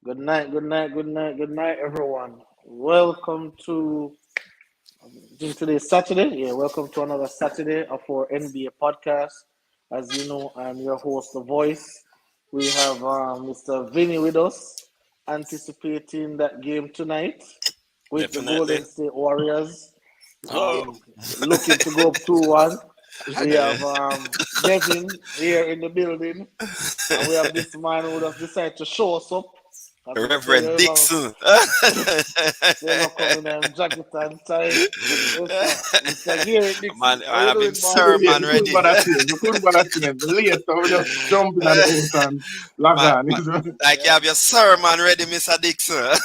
Good night, good night, good night, good night, everyone. Welcome to today's Saturday. Yeah, welcome to another Saturday of our NBA podcast. As you know, I'm your host, The Voice. We have Mr. Vinny with us, anticipating that game tonight with the Definitely. Golden State Warriors, Oh, looking to go up 2-1. We yeah. have Devin here in the building, and we have this man who just decided to show us up. As I say, Reverend Dixon. you ever come in jacket and tie. Mr. Gary Man, Dixon, how I you have him doing, man? sermon We couldn't ready. bother change. We couldn't bother change. Late, so we just jump in at the house and log man, on. man, like you have your sermon ready, Mr. Dixon.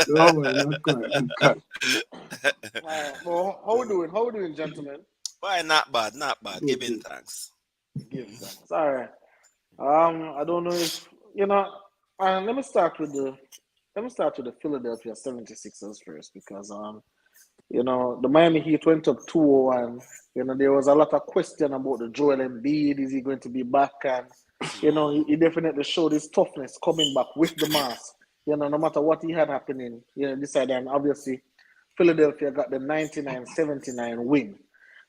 No, man, that's correct. That's correct. Well, how we doing? How we doing, gentlemen? Why not bad, not bad. Good, Giving good. thanks. Give thanks. All right. I don't know if you know. Let me start with the Philadelphia 76ers first because the Miami Heat went up 2-0 and there was a lot of question about the Joel Embiid. Is he going to be back? And he definitely showed his toughness coming back with the mask. No matter what he had happening, this side, and obviously Philadelphia got the 99-79 win.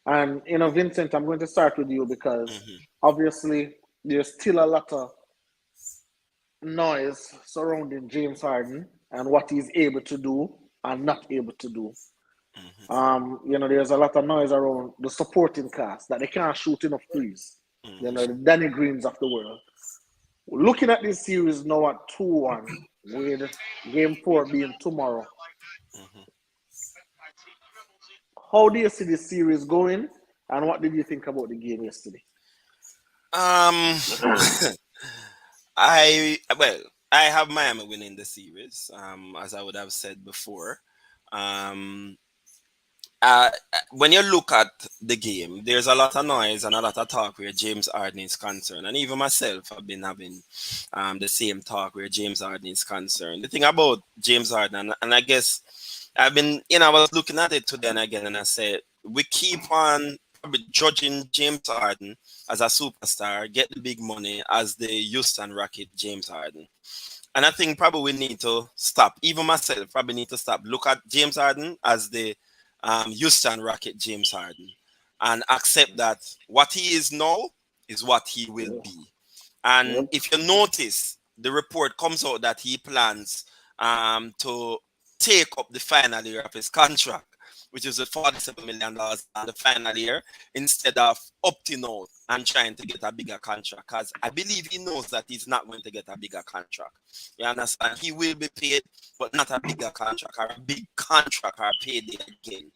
And Vincent, I'm going to start with you because obviously there's still a lot of noise surrounding James Harden and what he's able to do and not able to do. There's a lot of noise around the supporting cast that they can't shoot enough threes. The Danny Greens of the world. Looking at this series now at 2-1, with game 4 being tomorrow. How do you see this series going, and what did you think about the game yesterday? I have Miami winning the series, as I would have said before. When you look at the game, there's a lot of noise and a lot of talk where James Harden is concerned, and even myself have been having the same talk where James Harden is concerned. The thing about James Harden, and I guess I've been, I was looking at it today and again, and I said we keep on probably judging James Harden as a superstar, get the big money as the Houston Rocket James Harden. And I think probably we need to stop. Even myself probably need to stop. Look at James Harden as the Houston Rocket James Harden and accept that what he is now is what he will be. And if you notice, the report comes out that he plans to take up the final year of his contract, which is the $47 million in the final year, instead of opting out and trying to get a bigger contract. Because I believe he knows that he's not going to get a bigger contract. You understand? He will be paid, but not a bigger contract or a big contract or payday again.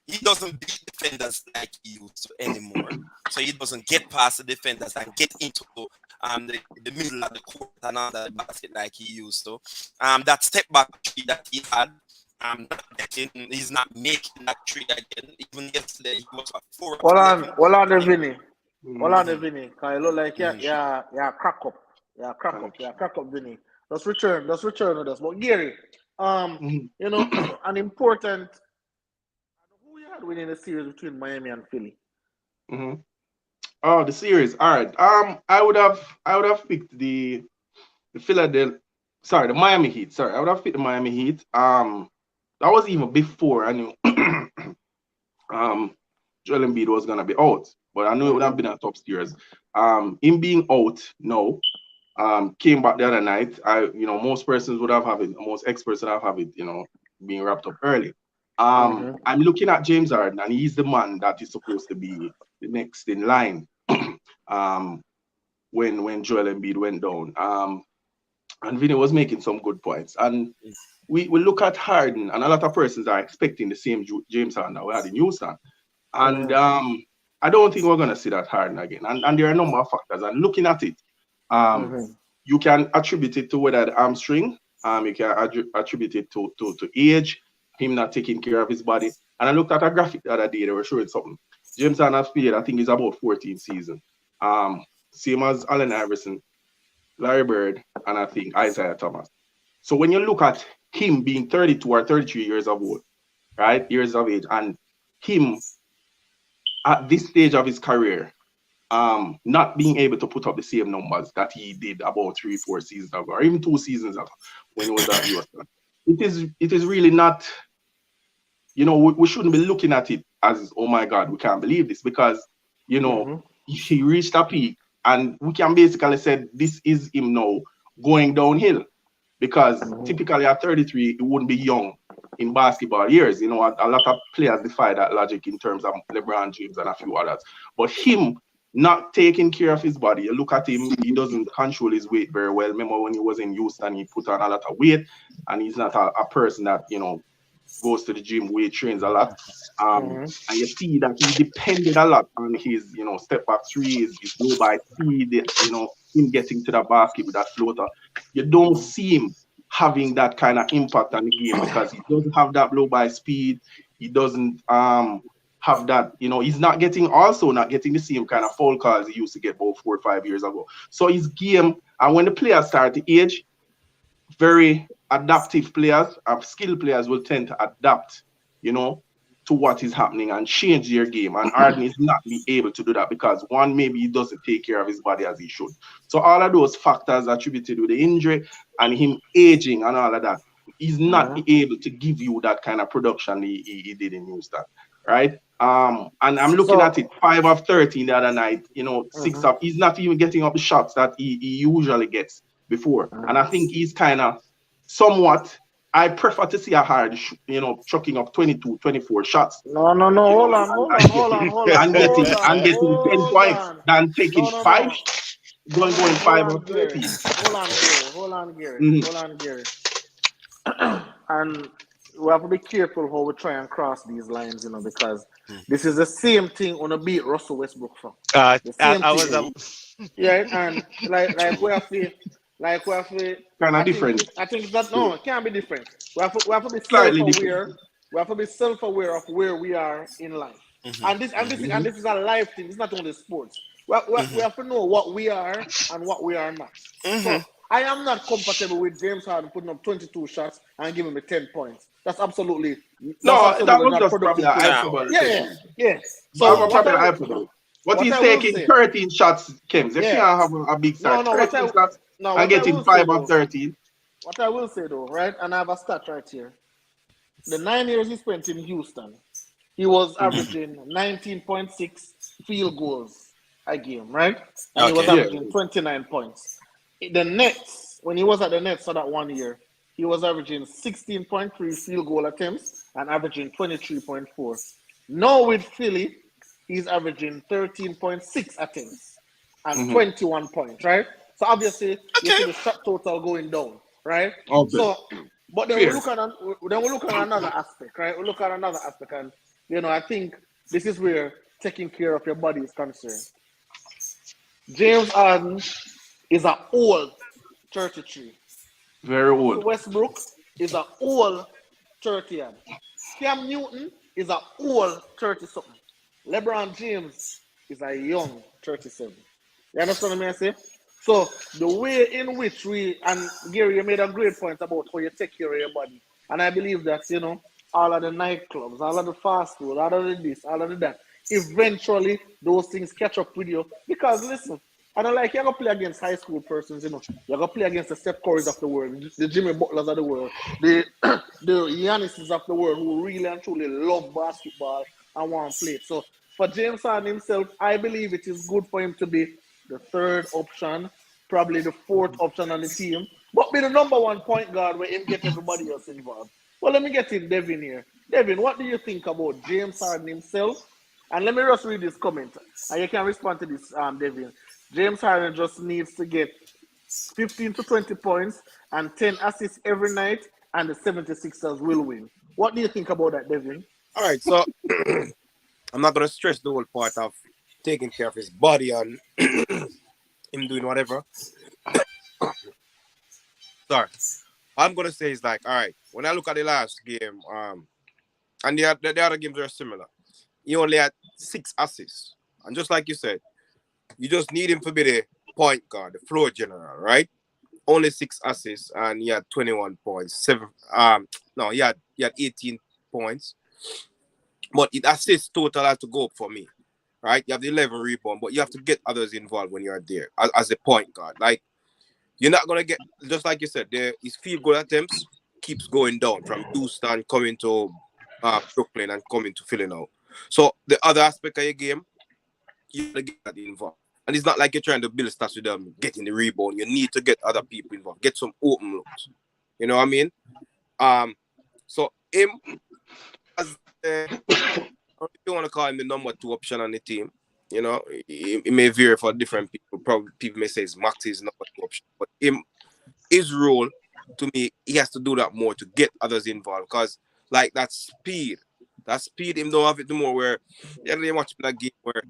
He doesn't beat defenders like he used to anymore. So he doesn't get past the defenders and get into the middle of the court and under the basket like he used to. That step back three that he had, he's not making that tree again. Even yesterday, he was at 4. Hold on, the Vinny. Hold on, the Vinny. Can you look like crack up? Yeah, crack up, Vinny. Let's return with us. But Gary, an important. Who you had winning the series between Miami and Philly? Oh, the series. All right. I would have picked the Miami Heat. Sorry, I would have picked the Miami Heat. That was even before I knew Joel Embiid was gonna be out, but I knew it would have been a top series. Him being out no, came back the other night. Most persons would have it, most experts would have it, being wrapped up early. I'm looking at James Harden, and he's the man that is supposed to be the next in line. When Joel Embiid went down, and Vinny was making some good points, and we look at Harden, and a lot of persons are expecting the same James Harden that we had in Houston. And I don't think we're going to see that Harden again. And there are a number of factors. And looking at it, you can attribute it to whether the hamstring, you can attribute it to age, him not taking care of his body. And I looked at a graphic the other day, they were showing something. James Harden has played, I think he's about 14 seasons. Same as Allen Iverson, Larry Bird, and I think Isaiah Thomas. So when you look at him being 32 or 33 years of old, right, years of age, and him at this stage of his career not being able to put up the same numbers that he did about 3-4 seasons ago, or even 2 seasons ago when he was at Houston. It is really not, we shouldn't be looking at it as, oh my God, we can't believe this, because, he reached a peak, and we can basically say this is him now going downhill, because typically at 33, he wouldn't be young in basketball years. A lot of players defy that logic in terms of LeBron James and a few others. But him not taking care of his body, you look at him, he doesn't control his weight very well. Remember when he was in Houston, he put on a lot of weight, and he's not a person that, goes to the gym, weight trains a lot. And you see that he depended a lot on his, step back threes, his low by speed, him getting to the basket with that floater. You don't see him having that kind of impact on the game, because he doesn't have that blow by speed. He doesn't have that, he's not getting the same kind of foul calls he used to get about 4 or 5 years ago. So his game, and when the players start to age, very adaptive players, skilled players will tend to adapt, to what is happening and change their game. And Harden is not be able to do that because, one, maybe he doesn't take care of his body as he should. So all of those factors attributed to the injury and him aging and all of that, he's not able to give you that kind of production he did in Houston, right? And I'm looking at it, 5 of 13 the other night, 6 of, he's not even getting up the shots that he usually gets before. And I think he's kind of somewhat, I prefer to see a Harden, chucking up 22, 24 shots. No. Hold on. And getting 10 points than taking 5, going 5 of 13. Hold on, Gary. And we have to be careful how we try and cross these lines, because this is the same thing on a beat Russell Westbrook from. Yeah, and like we have to. Kind of different. I think that it can't be different. We have to be self-aware. We have to be self-aware of where we are in life. And this is a life thing. It's not only sports. We have to know what we are and what we are not. So I am not comfortable with James Harden putting up 22 shots and giving me 10 points. That's absolutely that was just probably hyperbole. Yeah. So probably hyperbole. But he's taking 13 shots, Kim. They can't have a big side. 13 shots. I'm getting 5 of 13. What I will say though, right, and I have a stat right here. The 9 years he spent in Houston, he was averaging 19.6 field goals a game, right? And he was averaging 29 points. The Nets, when he was at the Nets for that 1 year, he was averaging 16.3 field goal attempts and averaging 23.4. Now with Philly, he's averaging 13.6 attempts and 21 points, right? So obviously, you see the shot total going down, right? Okay. So, but then we look at another aspect, right? We look at another aspect, and I think this is where taking care of your body is concerned. James Harden is an old 33. Very old. Westbrook is an old 30. Cam Newton is an old 30-something. LeBron James is a young 37. You understand what I say? So the way in which and Gary, you made a great point about how you take care of your body. And I believe that, all of the nightclubs, all of the fast food, all of the this, all of the that, eventually those things catch up with you. Because listen, I don't like you're going to play against high school persons, You're going to play against the Steph Currys of the world, the Jimmy Butlers of the world, the Giannis's of the world who really and truly love basketball and want to play it. So for James Harden himself, I believe it is good for him to be the third option, probably the fourth option on the team, but be the number one point guard where him get everybody else involved. Well, let me get in Devin here. Devin, what do you think about James Harden himself? And let me just read this comment, and you can respond to this, Devin. James Harden just needs to get 15 to 20 points and 10 assists every night, and the 76ers will win. What do you think about that, Devin? All right, so I'm not going to stress the whole part of taking care of his body and him doing whatever. Sorry. All I'm going to say is all right, when I look at the last game, and the other games are similar, he only had 6 assists. And just like you said, you just need him to be the point guard, the floor general, right? Only 6 assists, and he had 21 points. He had 18 points. But it assists total has to go up for me. right? You have the 11 rebound, but you have to get others involved when you're there as a point guard. Like, you're not going to get, just like you said, his field goal attempts keeps going down from Houston coming to Brooklyn and coming to Philly now. So the other aspect of your game, you got to get that involved. And it's not like you're trying to build stats with them getting the rebound. You need to get other people involved, get some open looks. You know what I mean? So him, as if you want to call him the number 2 option on the team, you know, it may vary for different people. Probably people may say it's Maxey's number 2 option, but his role, to me, he has to do that more to get others involved. Because like that speed him don't have it no more. Where you watch that game where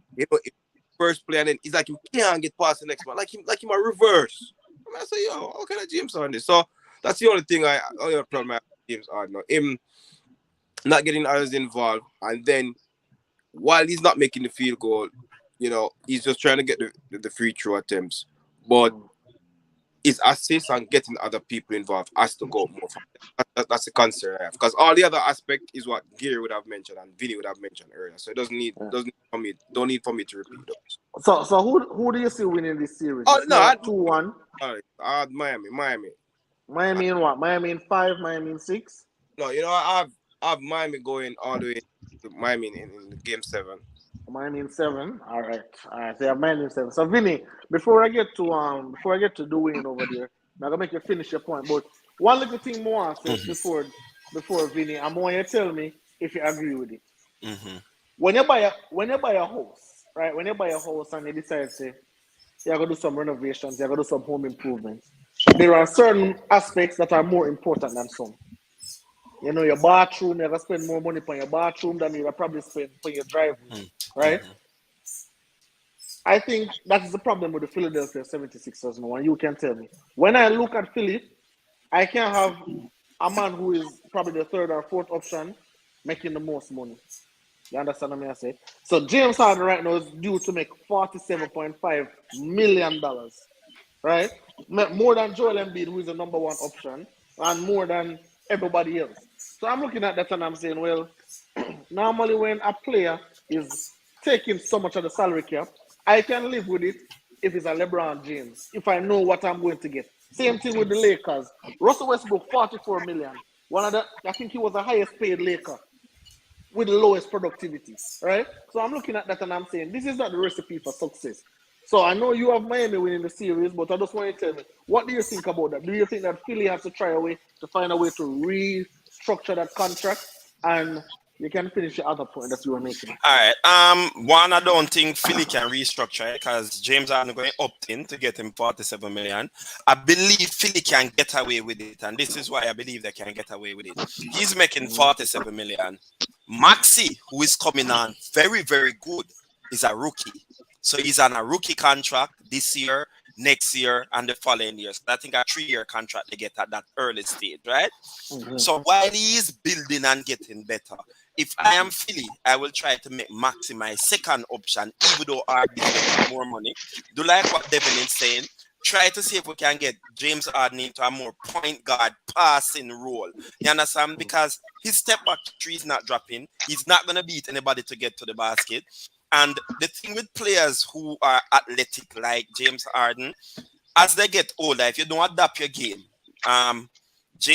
first play and then he's like he can't get past the next man, like him a reverse. I say, yo, how can I James on this? So that's the only thing only problem I have with James Harden. Him not getting others involved, and then while he's not making the field goal, you know, he's just trying to get the free throw attempts. But his assists and getting other people involved has to go more. That's the concern I have. Because all the other aspect is what Gary would have mentioned and Vinny would have mentioned earlier. So it don't need for me to repeat those. So who do you see winning this series? Oh no, 2-1. I had Miami. Miami in what? Miami in 5, Miami in 6? No, you know, I have Miami going all the way to Miami in game 7. Miami in 7. All right. So you have Miami in 7. So Vinny, before I get to doing over there, I'm gonna make you finish your point. But one little thing more says before Vinny, I'm going to tell me if you agree with it. Mm-hmm. When you buy a house, right? When you buy a house and you decide to you're gonna do some renovations, you're gonna do some home improvements. There are certain aspects that are more important than some. You know, your bathroom, you're gonna spend more money on your bathroom than you'll probably spend for your driveway, right? I think that is the problem with the Philadelphia 76ers now, and you can tell me. When I look at Philly, I can't have a man who is probably the 3rd or 4th option making the most money. You understand what I say? So James Harden right now is due to make $47.5 million, right? More than Joel Embiid, who is the number 1 option, and more than everybody else. So I'm looking at that and I'm saying, well, normally when a player is taking so much of the salary cap, I can live with it if it's a LeBron James, if I know what I'm going to get. Same thing with the Lakers. Russell Westbrook, $44 million. I think he was the highest paid Laker with the lowest productivity, right? So I'm looking at that and I'm saying, this is not the recipe for success. So I know you have Miami winning the series, but I just want you to tell me, what do you think about that? Do you think that Philly has to try to find a way to restructure that contract? And you can finish your other point that you were making. All right. One, I don't think Philly can restructure it because James Harden going to opt in to get him $47 million. I believe Philly can get away with it, and this is why I believe they can get away with it. He's making $47 million. Maxey, who is coming on very, very good, is a rookie. So he's on a rookie contract this year, next year, and the following years. I think a 3-year contract they get at that early stage, right? So while he is building and getting better, if I am Philly, I will try to make Maxey my 2nd option, even though RB gets more money. Do like what Devin is saying. Try to see if we can get James Harden into a more point guard passing role. You understand? Because his step back 3 is not dropping. He's not going to beat anybody to get to the basket. And the thing with players who are athletic like James Harden, as they get older, if you don't adapt your game,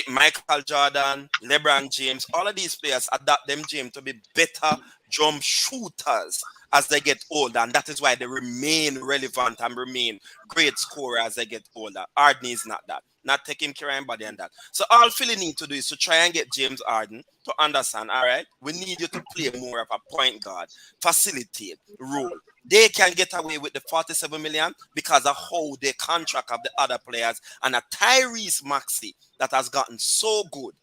Michael Jordan, LeBron James, all of these players adapt them game to be better jump shooters as they get older, and that is why they remain relevant and remain great scorer as they get older. Harden is not that. Not taking care of anybody and that. So all Philly need to do is to try and get James Harden to understand, all right, we need you to play more of a point guard, facilitate, role. They can get away with the $47 million because of how they contract of the other players, and a Tyrese Maxey that has gotten so good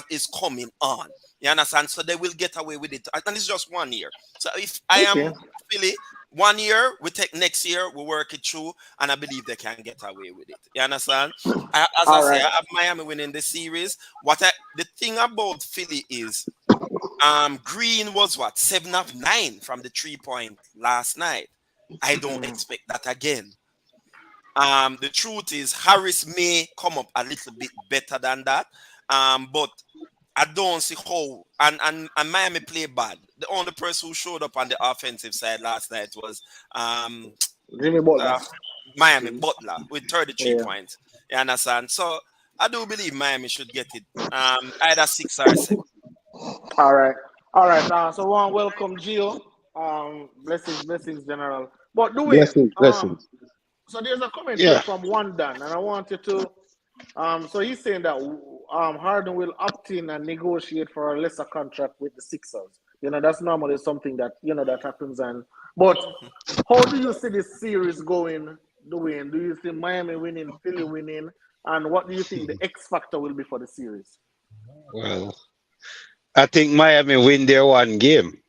is coming on. You understand? So they will get away with it. And it's just 1 year. So if I am Philly, 1 year, we take next year, we work it through, and I believe they can get away with it. You understand? I have Miami winning the series. The thing about Philly is Green was 7 of 9 from the 3-point last night. I don't expect that again. The truth is Harris may come up a little bit better than that. But I don't see how and Miami played bad. The only person who showed up on the offensive side last night was Jimmy Butler. uh, Miami Butler with 33 Yeah. points. You understand? So I do believe Miami should get it. Either 6 or 7. All right. All right. So one welcome Gio. Blessings, General. But Dwayne, Blessings. so there's a comment here Yeah. from one Dan, and I wanted to so he's saying that Harden will opt in and negotiate for a lesser contract with the Sixers. That's normally something that that happens. But how do you see this series going, Dwayne? Do you see Miami winning, Philly winning, and what do you think the X factor will be for the series? Well, I think Miami win their one game.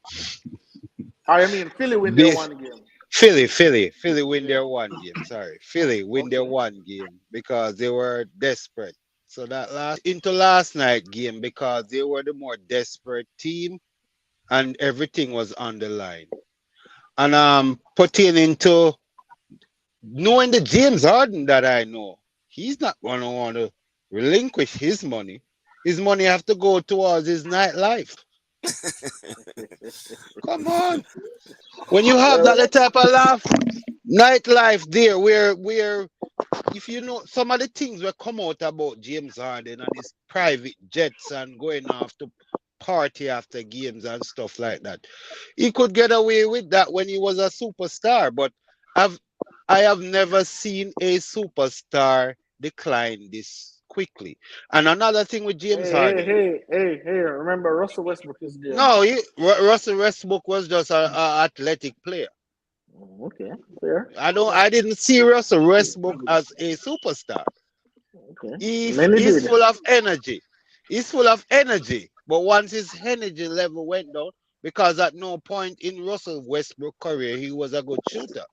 I mean, Philly win their one game. Philly win their one game. Sorry, Philly win their one game because they were desperate. So that last night game because they were the more desperate team and everything was on the line. And pertaining to knowing the James Harden that I know, he's not gonna want to relinquish his money. His money have to go towards his nightlife. Come on. When you have that type of nightlife there, where if you know some of the things will come out about James Harden and his private jets and going off to party after games and stuff like that, he could get away with that when he was a superstar. But I have never seen a superstar decline this quickly. And another thing with James Harden. Hey! Remember Russell Westbrook is there. No, Russell Westbrook was just an athletic player. Okay, fair. I didn't see Russell Westbrook as a superstar. Okay. He's full of energy. He's full of energy. But once his energy level went down, because at no point in Russell Westbrook's career he was a good shooter.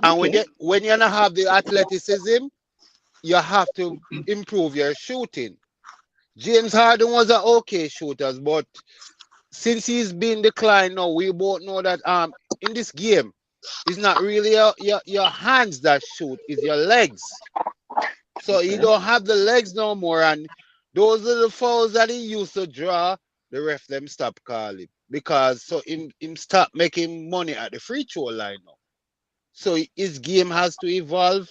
And when you don't have the athleticism, you have to improve your shooting. James Harden was an okay shooter, but since he's been declined now, we both know that in this game, it's not really your hands that shoot, it's your legs. So he don't have the legs no more, and those are the fouls that he used to draw. The ref them stop calling because so him stop making money at the free throw line now. So his game has to evolve,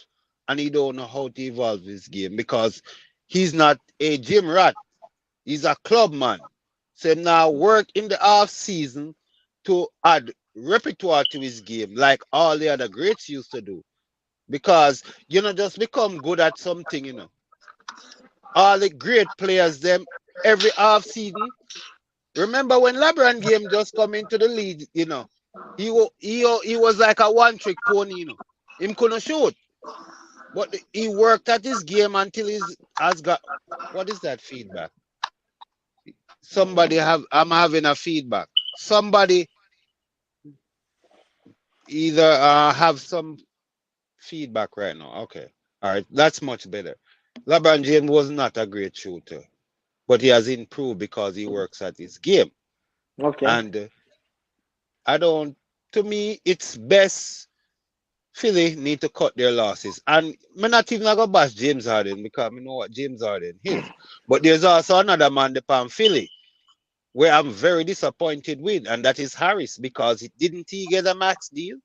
and he don't know how to evolve his game because he's not a gym rat. He's a club man. So now work in the off season to add repertoire to his game, like all the other greats used to do. Because just become good at something. All the great players, them every off season. Remember when LeBron game just come into the league, he was like a one trick pony, Him couldn't shoot. But he worked at his game until has got what is that feedback? I'm having a feedback. Somebody either have some feedback right now. Okay. All right. That's much better. LeBron James was not a great shooter, but he has improved because he works at his game. Okay. And to me, it's best Philly need to cut their losses. And I'm not even going to bash James Harden because I know what James Harden is. But there's also another man upon Philly where I'm very disappointed with, and that is Harris, because didn't he get a max deal?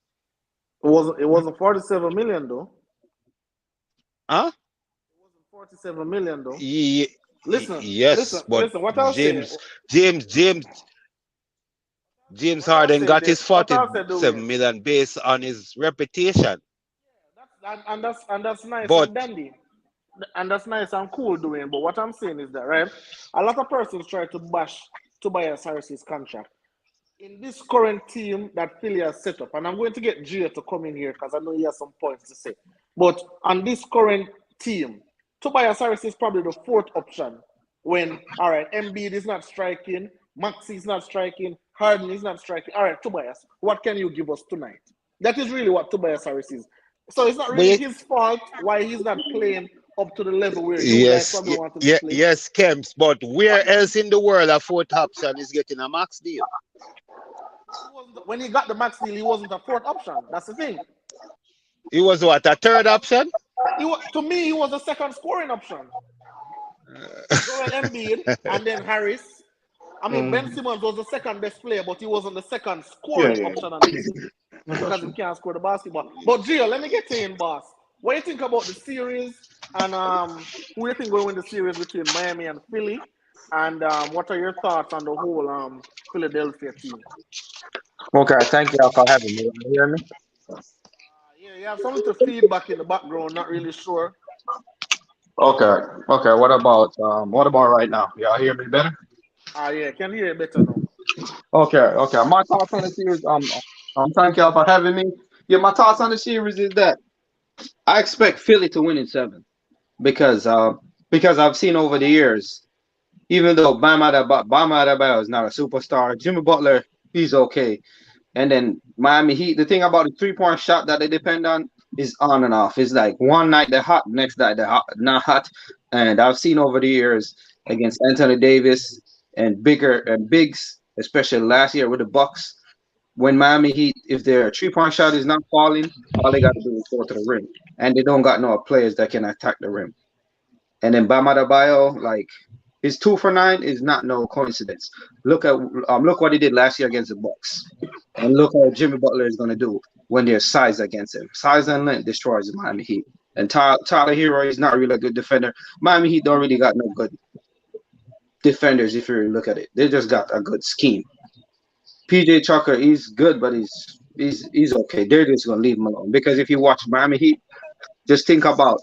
It wasn't 47 million though. Huh? It wasn't 47 million though. Listen, what I was James Harden got his 47 million based on his reputation. And that's nice and dandy. And that's nice and cool doing. But what I'm saying is that, right, a lot of persons try to bash Tobias Harris's contract. In this current team that Philly has set up, and I'm going to get Gio to come in here because I know he has some points to say. But on this current team, Tobias Harris is probably the fourth option when, all right, EMBIID is not striking, Maxey is not striking, Harden is not striking. All right, Tobias, what can you give us tonight? That is really what Tobias Harris is. So it's not really his fault why he's not playing up to the level where you guys probably want to play. Yes, Kemps, but where else in the world a fourth option is getting a max deal? When he got the max deal, he wasn't a fourth option. That's the thing. He was what, a third option? To me, he was a second scoring option. Joel Embiid, and then Harris. I mean, Ben Simmons was the second best player, but he wasn't the second scoring option on the team because he can't score the basketball. But Gio, let me get you in, boss. What do you think about the series, and who do you think will win the series between Miami and Philly? And what are your thoughts on the whole Philadelphia team? Okay, thank you all for having me. You hear me? Yeah, you have some little feedback in the background. Not really sure. Okay, okay. What about right now? Y'all hear me better? Yeah, can hear you better now. Okay, okay. My thoughts on the series. Thank y'all for having me. Yeah, my thoughts on the series is that I expect Philly to win in 7 because I've seen over the years, even though Bam Adebayo is not a superstar, Jimmy Butler, he's okay. And then Miami Heat, the thing about the 3-point shot that they depend on is on and off. It's like one night they're hot, next night they're not hot. And I've seen over the years against Anthony Davis and bigs, especially last year with the Bucks, when Miami Heat, if their 3-point shot is not falling, all they got to do is go to the rim. And they don't got no players that can attack the rim. And then Bam Adebayo, like, his 2 for 9 is not no coincidence. Look what he did last year against the Bucks, and look what Jimmy Butler is going to do when there's size against him. Size and length destroys the Miami Heat. And Tyler Hero is not really a good defender. Miami Heat don't really got no good defenders if you look at it. They just got a good scheme. PJ Tucker, he's good, but he's okay. They're just going to leave him alone because if you watch Miami Heat, just think about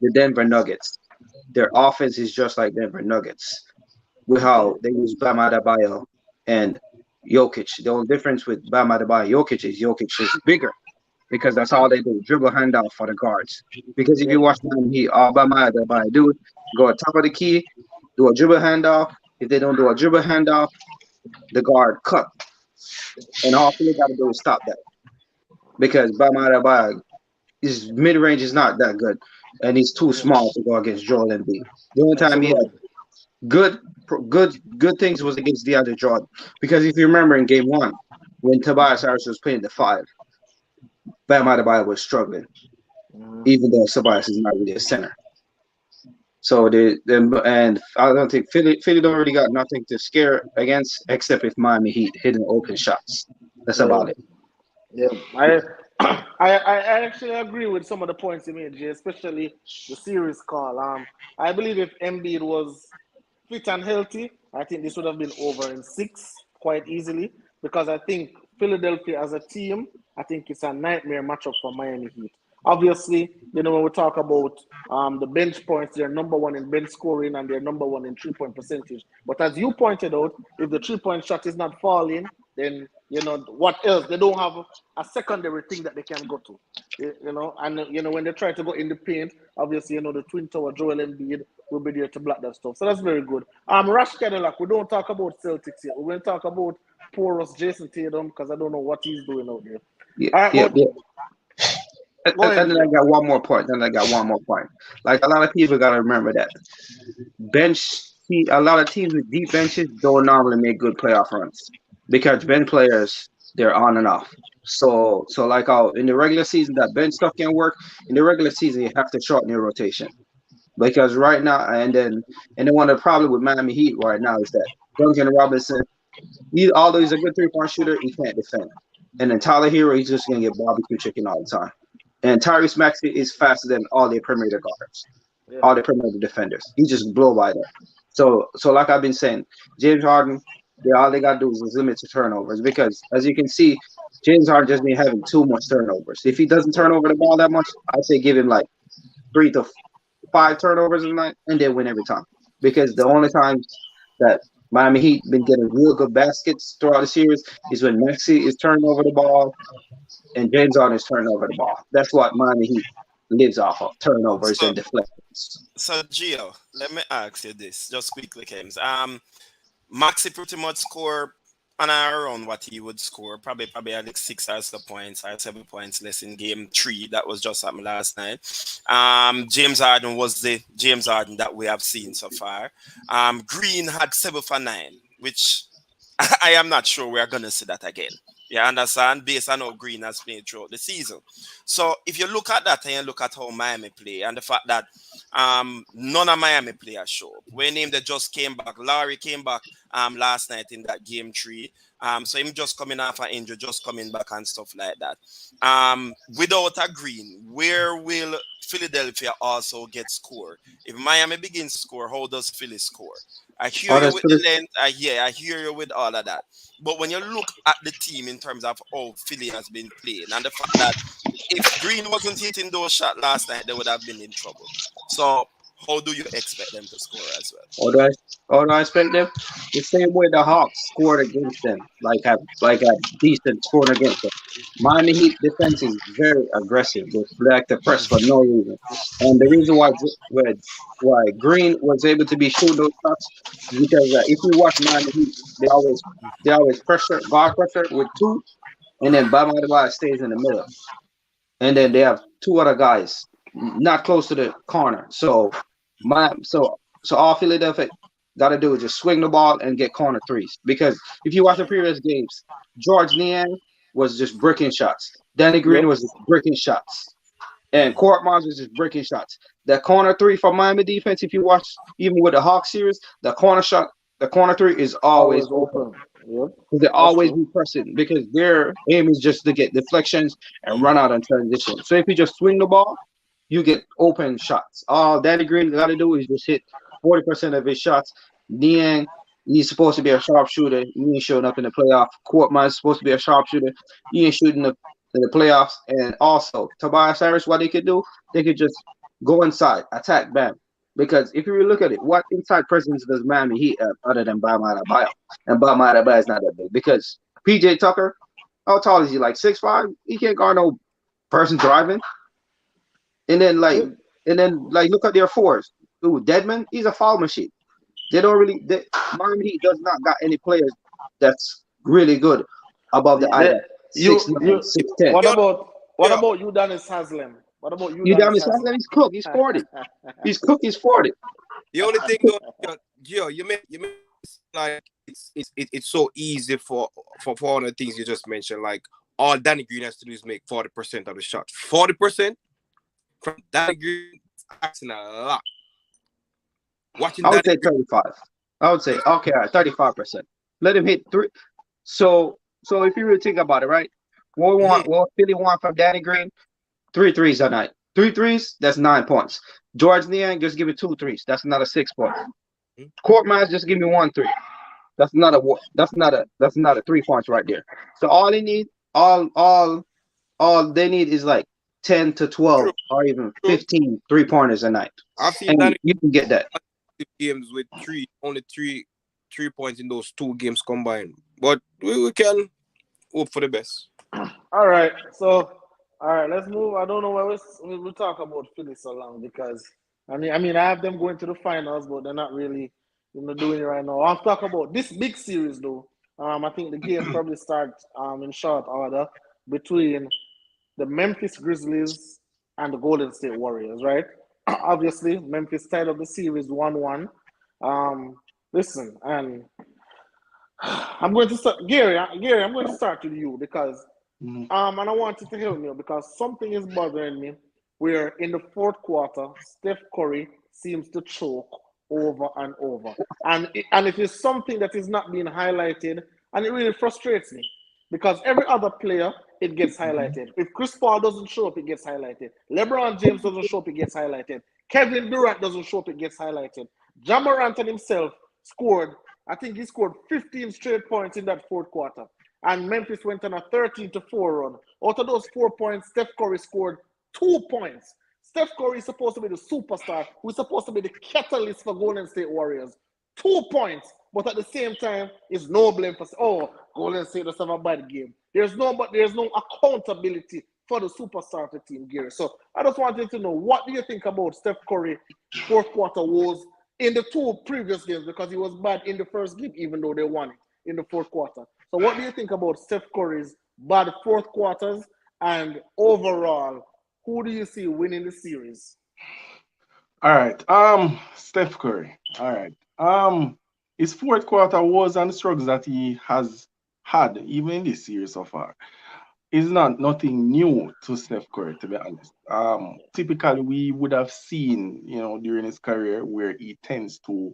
the Denver Nuggets. Their offense is just like Denver Nuggets, with how they use Bam Adebayo and Jokic. The only difference with Bam Adebayo and Jokic is bigger because that's all they do, dribble handoff for the guards. Because if you watch Miami Heat, all Bam Adebayo do, go on top of the key, do a dribble handoff. If they don't do a dribble handoff, the guard cut. And all they got to do is stop that. Because Bam Adebayo, his mid-range is not that good. And he's too small to go against Joel Embiid. The only time he had good things was against DeAndre Jordan. Because if you remember in game 1, when Tobias Harris was playing the 5, Bam Adebayo was struggling, even though Tobias is not really a center. So and I don't think Philly don't really got nothing to scare against except if Miami Heat hitting open shots. That's about it. Yeah, I actually agree with some of the points you made, Jay, especially the series call. I believe if Embiid was fit and healthy, I think this would have been over in 6 quite easily because I think Philadelphia as a team, I think it's a nightmare matchup for Miami Heat. Obviously, when we talk about the bench points, they're number 1 in bench scoring and they're number 1 in 3-point percentage. But as you pointed out, if the 3-point shot is not falling, then what else? They don't have a secondary thing that they can go to. And when they try to go in the paint, obviously, the twin tower Joel Embiid will be there to block that stuff. So that's very good. Rash Cadillac, we don't talk about Celtics yet. We're going to talk about porous Jason Tatum because I don't know what he's doing out there. Yeah. And then I got one more point. Like a lot of people got to remember that a lot of teams with deep benches don't normally make good playoff runs because bench players, they're on and off. So like in the regular season, that bench stuff can work. In the regular season, you have to shorten your rotation because right now, and then one of the problems with Miami Heat right now is that Duncan Robinson, although he's a good 3-point shooter, he can't defend. And then Tyler Hero, he's just gonna get barbecue chicken all the time. And Tyrese Maxey is faster than all their perimeter guards, all the perimeter defenders. He just blow by them. So like I've been saying, James Harden, all they got to do is limit to turnovers because, as you can see, James Harden just been having too much turnovers. If he doesn't turn over the ball that much, I'd say give him like 3 to 5 turnovers a night, and they win every time. Because the only times that Miami Heat been getting real good baskets throughout the series is when Maxey is turning over the ball and James Harden is turning over the ball. That's what Miami Heat lives off of, turnovers and deflections. So, Gio, let me ask you this, just quickly, James. Maxey pretty much score on around what he would score, probably at like 6 or so points or 7 points less in game 3. That was just happened last night. James Harden was the James Harden that we have seen so far. Green had 7 for 9, which I am not sure we are going to see that again. You understand? Based on how Green has played throughout the season. So if you look at that and you look at how Miami play and the fact that none of Miami players show up. When him that just came back, Larry came back last night in that game 3. So him just coming off an injury, just coming back and stuff like that. Without a Green, where will Philadelphia also get score? If Miami begins to score, how does Philly score? I hear you with the length. I hear you with all of that. But when you look at the team in terms of how Philly has been playing and the fact that if Green wasn't hitting those shots last night, they would have been in trouble. So how do you expect them to score as well? How do I expect them? The same way the Hawks scored against them, like a decent scored against them. Miami Heat defense is very aggressive. They like to press for no reason, and the reason why Green was able to be shooting those shots is because if you watch Miami Heat, they always pressure guard pressure with 2, and then Bam Adebayo stays in the middle, and then they have 2 other guys not close to the corner. So all Philadelphia got to do is just swing the ball and get corner threes. Because if you watch the previous games, George Niang was just breaking shots. Danny Green was just breaking shots. And Court Mars was just breaking shots. The corner 3 for Miami defense, if you watch, even with the Hawks series, the corner 3 is always open. Yep. They always be pressing because their aim is just to get deflections and run out and transition. So if you just swing the ball, you get open shots. All Danny Green got to do is just hit 40% of his shots. Niang, he's supposed to be a sharpshooter. He ain't showing up in the playoff. Courtman is supposed to be a sharpshooter. He ain't shooting in the playoffs. And also, Tobias Harris, what they could do, they could just go inside, attack Bam. Because if you really look at it, what inside presence does Miami Heat have other than Bam Adebayo? And Bam Adebayo is not that big. Because PJ Tucker, how tall is he? Like 6'5"? He can't guard no person driving. And then look at their fours. Ooh, Deadman, he's a foul machine. Miami Heat does not got any players that's really good above the eye. 6'9", 6'10". What about Udonis Haslem? What about Udonis Haslem? He's cooked. He's 40. He's cooked. He's 40. The only thing though, Gio, you make like it's so easy for all the things you just mentioned. Like all Danny Green has to do is make 40% of the shots. 40% from Danny Green, asking a lot. I would say 35. I would say okay, all right, 35%. Let him hit 3. So if you really think about it, right? What Philly want from Danny Green? 3 threes a night. 3 threes, that's 9 points. George Niang, just give me 2 threes. That's another 6 points. Court Miles, just give me 1 3. That's not a 3 points right there. So all they need is like 10 to 12 or even 15 3-pointers a night. I've seen Danny, you can get that. Games with only three points in those 2 games combined. But we can hope for the best. All right. So let's move. I don't know why we talk about Philly so long because I mean I have them going to the finals, but they're not really doing it right now. I'll talk about this big series though. I think the game probably starts in short order between the Memphis Grizzlies and the Golden State Warriors, right? Obviously, Memphis tied up the series 1-1. Listen, and I'm going to start, Gary. I'm going to start with you because, and I want you to help me because something is bothering me. Where in the 4th quarter, Steph Curry seems to choke over and over, and it is something that is not being highlighted, and it really frustrates me because every other player it gets highlighted. If Chris Paul doesn't show up, it gets highlighted. LeBron James doesn't show up, it gets highlighted. Kevin Durant doesn't show up, it gets highlighted. Ja Morant himself scored, I think he scored 15 straight points in that 4th quarter. And Memphis went on a 13-4 run. Out of those 4 points, Steph Curry scored 2 points. Steph Curry is supposed to be the superstar who's supposed to be the catalyst for Golden State Warriors. 2 points, but at the same time, it's no blame for Golden State does have a bad game. There's no accountability for the superstar of the team, Gary. So I just wanted to know, what do you think about Steph Curry 4th quarter woes in the 2 previous games, because he was bad in the first game, even though they won it in the 4th quarter. So what do you think about Steph Curry's bad 4th quarters, and overall, who do you see winning the series? All right. Steph Curry. All right. His 4th quarter was on the struggles that he has had, even in this series so far, is not nothing new to Steph Curry, to be honest. Typically, we would have seen, during his career where he tends to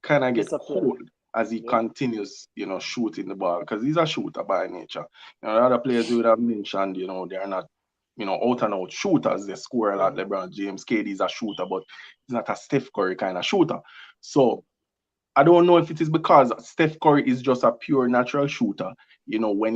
kind of get Disappear. cold as he continues, shooting the ball because he's a shooter by nature. The other players you would have mentioned, they're not, out and out shooters. They score a lot. LeBron James, KD is a shooter, but he's not a Steph Curry kind of shooter. So I don't know if it is because Steph Curry is just a pure natural shooter. When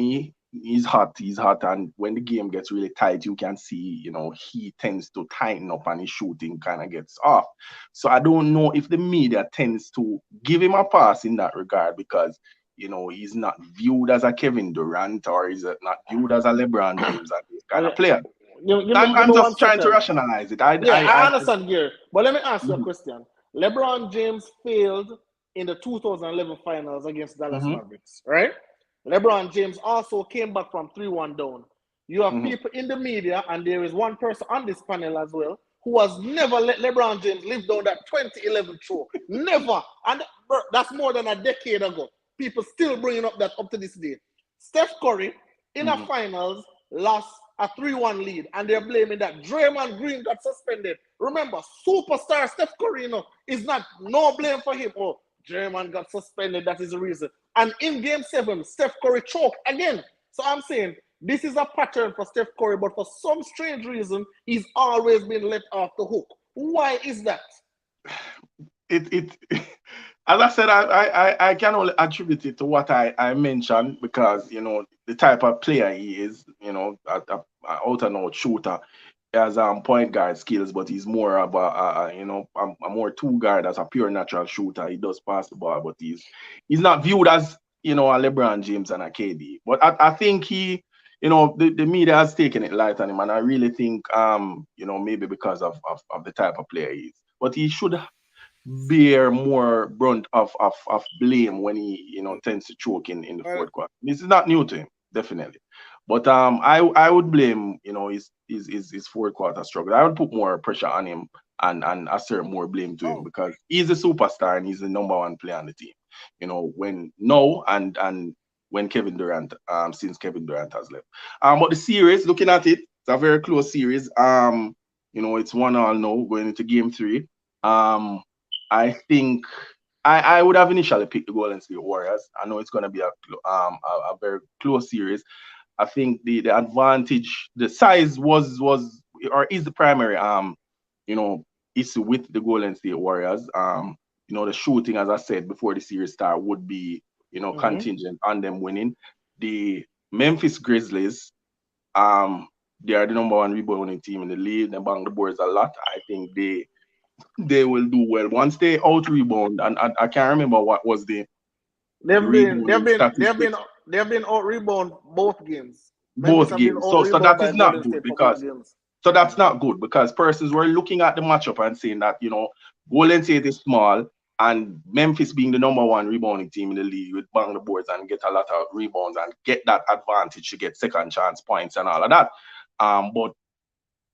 he's hot, and when the game gets really tight, you can see, he tends to tighten up and his shooting kind of gets off. So I don't know if the media tends to give him a pass in that regard because, he's not viewed as a Kevin Durant or he's not viewed as a LeBron James and this kind of player. I'm just trying to rationalize it. I understand here, but let me ask you a Mhm. question. LeBron James failed in the 2011 finals against Dallas Mhm. Mavericks, right? LeBron James also came back from 3-1 down. You have Mhm. people in the media, and there is one person on this panel as well who has never let LeBron James live down that 2011 throw. Never. And that's more than a decade ago. People still bringing up that up to this day. Steph Curry, in a finals, lost a 3-1 lead, and they're blaming that Draymond Green got suspended. Remember, superstar Steph Curry, is not no blame for him. Oh, Draymond got suspended, that is the reason. And in game 7, Steph Curry choked again. So I'm saying this is a pattern for Steph Curry, but for some strange reason, he's always been let off the hook. Why is that? It as I said, I can only attribute it to what I mentioned because the type of player he is, a out and out shooter. He has point guard skills, but he's more of a more two guard as a pure natural shooter. He does pass the ball, but he's not viewed as a LeBron James and a KD. But I think he, the media has taken it light on him, and I really think maybe because of the type of player he is. But he should bear more brunt of blame when he tends to choke in the fourth quarter. This is not new to him, definitely. But I would blame his fourth quarter struggle. I would put more pressure on him and assert more blame to him because he's a superstar and he's the number one player on the team. And when Kevin Durant since Kevin Durant has left. But the series, looking at it, it's a very close series. It's 1-1 now going into game 3. I think I would have initially picked the Golden State Warriors. I know it's going to be a very close series. I think the advantage, the size was or is the primary issue with the Golden State Warriors. The shooting, as I said before the series start, would be contingent on them winning. The Memphis Grizzlies, they are the number 1 rebounding team in the league. They bang the boards a lot. I think they will do well once they out rebound. And I can't remember what was the They've statistics. been out rebound both games. Both games. So that is not good because so that's not good because persons were looking at the matchup and saying that Golden State is small and Memphis being the number 1 rebounding team in the league would bang the boards and get a lot of rebounds and get that advantage to get second chance points and all of that. But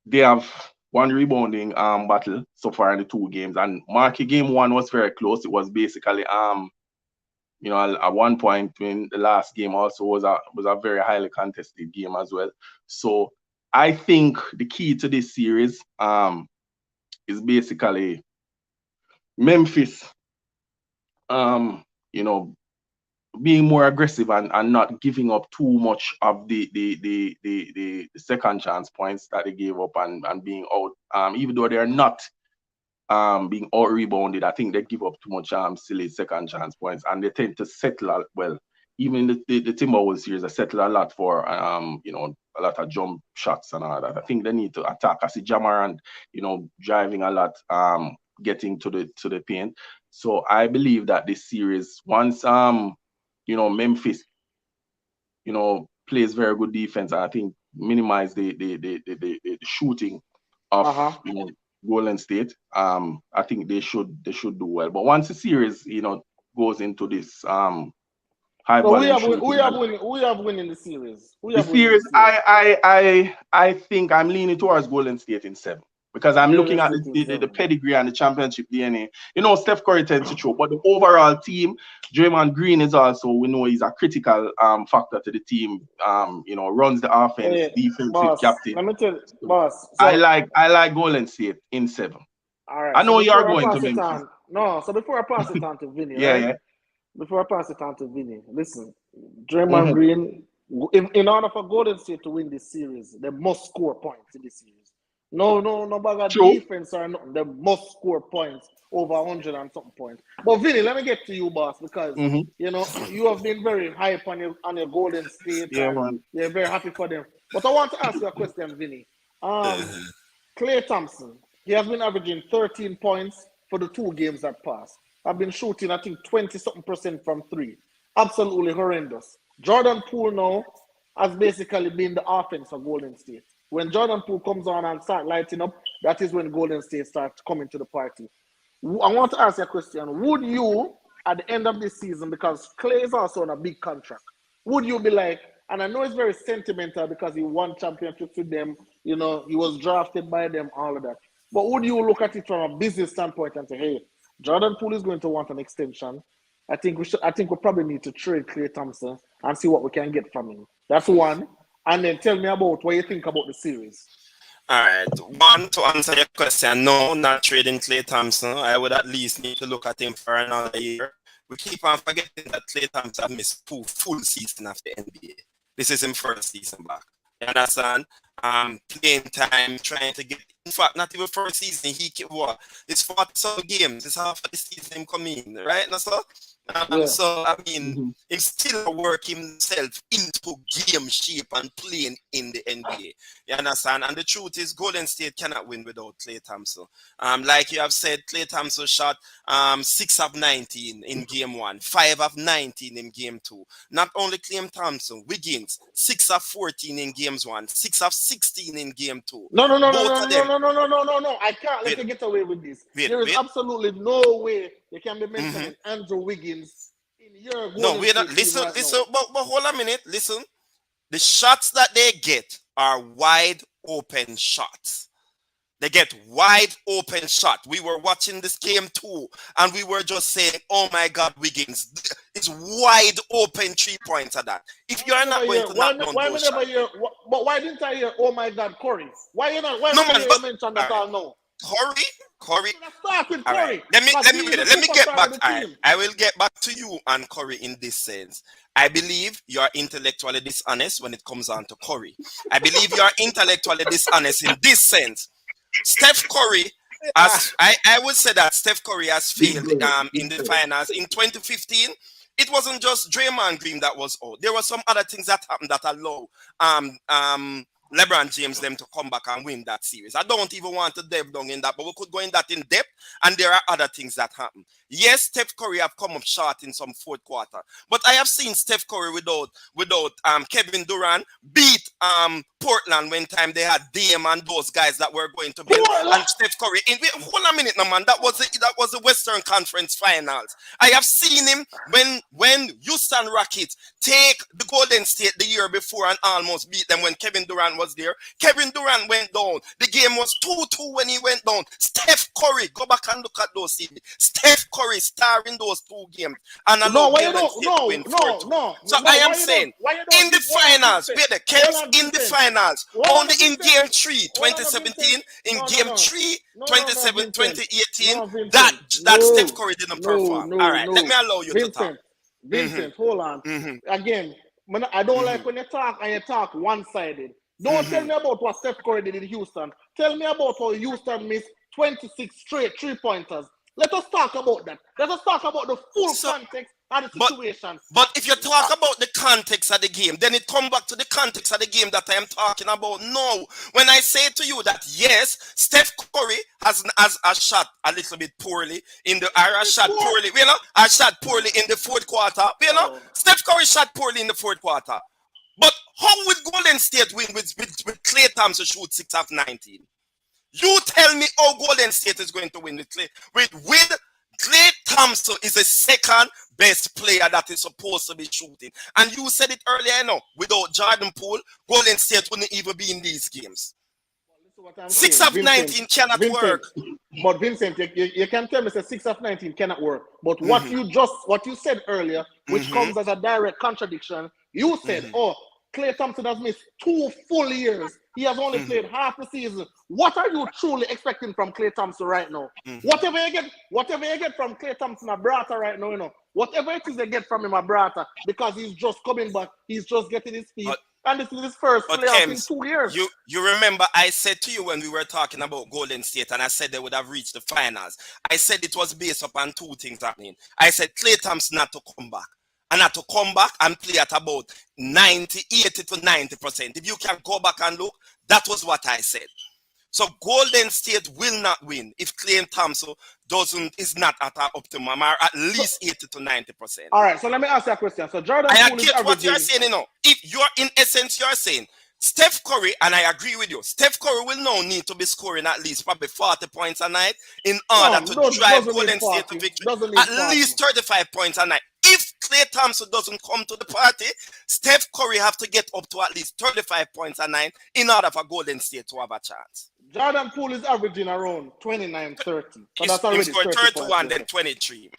they have 1 rebounding battle so far in the 2 games, and Marky game 1 was very close. It was basically at one point in the last game also was a very highly contested game as well. So I think the key to this series is basically Memphis being more aggressive and not giving up too much of the second chance points that they gave up and being out, even though they're not being out rebounded. I think they give up too much silly second chance points and they tend to settle well. Even the Timberwolves series, they settle a lot for a lot of jump shots and all that. I think they need to attack. I see Jamarant, driving a lot, getting to the paint. So I believe that this series, once Memphis, plays very good defense, and I think minimize the shooting of Golden State. I think they should do well. But once the series, goes into this high volume shooting, who have winning the series? I think I'm leaning towards Golden State in 7. because I'm looking at the pedigree and the championship DNA. You know, Steph Curry tends to show, but the overall team, Draymond Green is also, we know he's a critical factor to the team. You know, runs the offense, defensive captain. Let me tell you, boss. So I like Golden State in 7. All right. I know you are going to Memphis. So before I pass it on to Vinny, yeah. Before I pass it on to Vinny, listen, Draymond Green, in order for Golden State to win this series, they must score points in this series. No bother defense or nothing. They must score points over 100 and something points. But Vinny, let me get to you, boss, because you know you have been very hype on your Golden State. Yeah, man. You're very happy for them. But I want to ask you a question, Vinny. Klay Thompson, he has been averaging 13 points for the 2 games that passed. I've been shooting, I think, 20-something% from 3. Absolutely horrendous. Jordan Poole now has basically been the offense for Golden State. When Jordan Poole comes on and starts lighting up, that is when Golden State starts coming to the party. I want to ask you a question. Would you, at the end of this season, because Klay is also on a big contract, would you be like, and I know it's very sentimental because he won championships with them, you know, he was drafted by them, all of that. But would you look at it from a business standpoint and say, hey, Jordan Poole is going to want an extension. I think we probably need to trade Klay Thompson and see what we can get from him. That's one. And then tell me about what you think about the series. All right. One, to answer your question, no, not trading Klay Thompson. I would at least need to look at him for another year. We keep on forgetting that Klay Thompson missed 2 full seasons of the NBA. This is his first season back. You understand? Playing time, trying to get, in fact, not even first season, it's 40 games, it's half of the season him come in, right? So, I mean, he's still working himself into game shape and playing in the NBA. You understand? And the truth is, Golden State cannot win without Klay Thompson. Like you have said, Klay Thompson shot 6 of 19 in game 1, 5 of 19 in game 2. Not only Klay Thompson, Wiggins, 6 of 14 in games 1, 6 of 16 in game 2. No. I can't let you get away with this. There is absolutely no way you can be mentioning Andrew Wiggins in your Golden No, we're not. Listen, but hold a minute. Listen. The shots that they get are wide open shots. They get wide open shot. We were watching this game too, and we were just saying, "Oh my God, Wiggins! It's wide open 3 points at that." If you are not going to knock down those shots, but why didn't I hear, "Oh my God, Curry"? Why you not? Why you mention that all now? Curry. Start with All Curry. Right. Let me get back. I will get back to you and Curry in this sense. I believe you are intellectually dishonest when it comes on to Curry. I believe you are intellectually dishonest in this sense. Steph Curry, I would say that Steph Curry has failed in the finals in 2015. It wasn't just Draymond Green that was out. There were some other things that happened that allow LeBron James them to come back and win that series. I don't even want to delve down in that, but we could go in that in depth, and there are other things that happen. Yes, Steph Curry have come up short in some fourth quarter, but I have seen Steph Curry without Kevin Durant beat Portland when time they had Dame and those guys that were going to be and Steph Curry. Hold a minute, no man. That was the Western Conference Finals. I have seen him when Houston Rockets take the Golden State the year before and almost beat them when Kevin Durant was there. Kevin Durant went down. The game was 2-2 when he went down. Steph Curry, go back and look at those CB. Steph Curry starring those 2 games and allow Golden State to win 4-2. So I am saying in the finals, where the Cavs in the finals, only in game 3, 2017, in game 3, 2018, that Steph Curry didn't perform. All right, let me allow you to talk. Vincent, hold on. Again, I don't like when you talk and you talk one-sided. Don't tell me about what Steph Curry did in Houston. Tell me about how Houston missed 26 straight 3-pointers. Let us talk about that. Let us talk about the full context of the situation. But if you talk about the context of the game, then it comes back to the context of the game that I am talking about. No, when I say to you that yes, Steph Curry has shot a little bit poorly in the shot poorly, I shot poorly in the fourth quarter. Steph Curry shot poorly in the fourth quarter. But how would Golden State win with Klay Thompson shoot 6 of 19? You tell me how Golden State is going to win with Klay. With Klay Thompson is the second best player that is supposed to be shooting. And you said it earlier, without Jordan Poole, Golden State wouldn't even be in these games. what I'm 6 saying. of 19 cannot work. But Vincent, you can tell me that 6 of 19 cannot work. But what you said earlier, which comes as a direct contradiction, you said, Klay Thompson has missed 2 full years. He has only played half the season. What are you truly expecting from Klay Thompson right now? Whatever you get from Klay Thompson Abrata right now, you know, whatever it is you get from him Abrata, because he's just coming back, he's just getting his feet. And this is his first playoff in 2 years. You remember I said to you when we were talking about Golden State and I said they would have reached the finals. I said it was based upon 2 things happening. I said Klay Thompson had to come back. And had to come back and play at about 80 to 90%. If you can go back and look, that was what I said. So Golden State will not win if Klay Thompson is not at our optimum, or at least 80 to 90%. All right, so let me ask you a question. So Jordan I Poole get what you're saying, you know. If you're in essence, you're saying Steph Curry, and I agree with you, Steph Curry will now need to be scoring at least probably 40 points a night in order to drive Golden State to victory. At least 35 points a night. If Klay Thompson doesn't come to the party, Steph Curry have to get up to at least 35 points a night in order for Golden State to have a chance. Jordan Poole is averaging around 29-30. So that's already 31, then 23.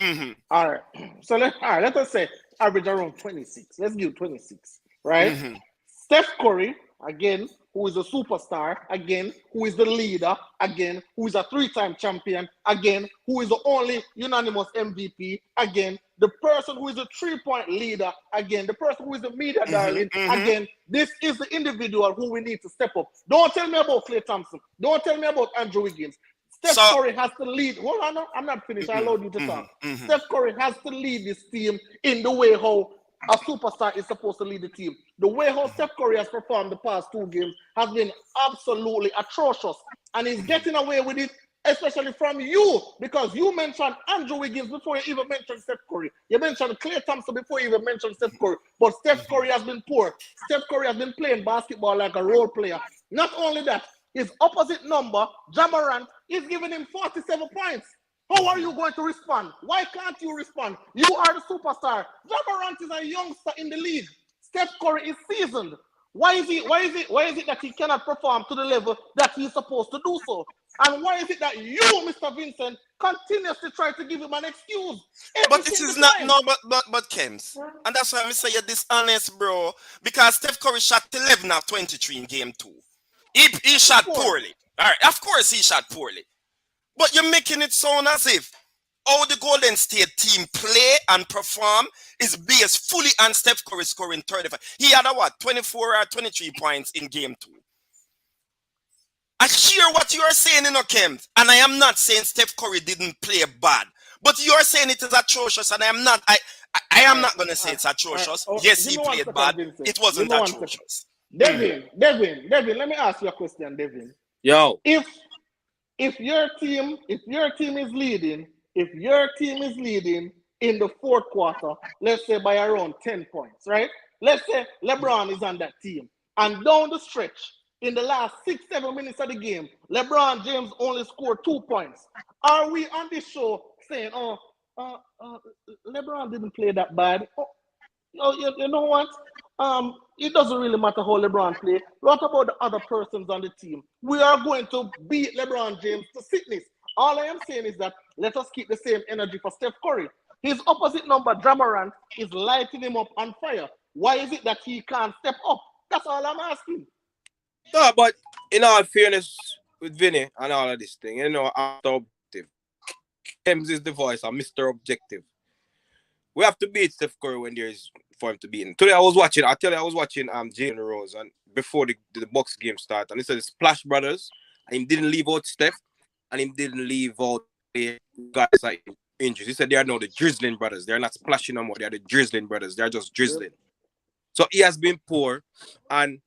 All right. So let us say average around 26. Let's give 26, right? Steph Curry, again, who is a superstar, again, who is the leader, again, who is a 3-time champion, again, who is the only unanimous MVP, again, the person who is a 3-point leader, again, the person who is the media darling, again, this is the individual who we need to step up. Don't tell me about Klay Thompson. Don't tell me about Andrew Wiggins. Steph Curry has to lead. Hold on, no, I'm not finished. I allowed you to talk. Steph Curry has to lead this team in the way how a superstar is supposed to lead the team. The way how Steph Curry has performed the past 2 games has been absolutely atrocious. And he's getting away with it, especially from you, because you mentioned Andrew Wiggins before you even mentioned Steph Curry. You mentioned Klay Thompson before you even mentioned Steph Curry. But Steph Curry has been poor. Steph Curry has been playing basketball like a role player. Not only that, his opposite number, Ja Morant, is giving him 47 points. How are you going to respond? Why can't you respond? You are the superstar. Ja Morant is a youngster in the league. Steph Curry is seasoned. Why is it that he cannot perform to the level that he's supposed to do so? And why is it that you, Mr. Vincent, continuously try to give him an excuse? But this is not but Kems. And that's why I say you're dishonest, bro. Because Steph Curry shot 11 of 23 in game 2. He shot poorly. All right, of course he shot poorly. But you're making it sound as if how the Golden State team play and perform is based fully on Steph Curry scoring 35. He had 24 or 23 points in game 2. I hear what you are saying, Kems, and I am not saying Steph Curry didn't play bad, but you are saying it is atrocious, and I am not going to say it's atrocious. Yes, he played bad. It wasn't atrocious. Devin, let me ask you a question, Devin. Yo. If your team is leading in the 4th quarter, let's say by around 10 points, right? Let's say LeBron is on that team. And down the stretch, in the last 6-7 minutes of the game, LeBron James only scored 2 points. Are we on this show saying, LeBron didn't play that bad? You know what? It doesn't really matter how LeBron plays. What about the other persons on the team? We are going to beat LeBron James to sickness. All I am saying is that let us keep the same energy for Steph Curry. His opposite number, Ja Morant, is lighting him up on fire. Why is it that he can't step up? That's all I'm asking. No, but in all fairness with Vinny and all of this thing, I'm objective. Kems is the voice of Mr. Objective. We have to beat Steph Curry when there is for him to beat him. Today I was watching Jalen Rose and before the Bucks game started, and he said the Splash Brothers, and he didn't leave out Steph, and he didn't leave out the guys like injuries. He said they are now the Drizzling Brothers. They're not splashing no more. They are the Drizzling Brothers. They're just drizzling. So he has been poor. And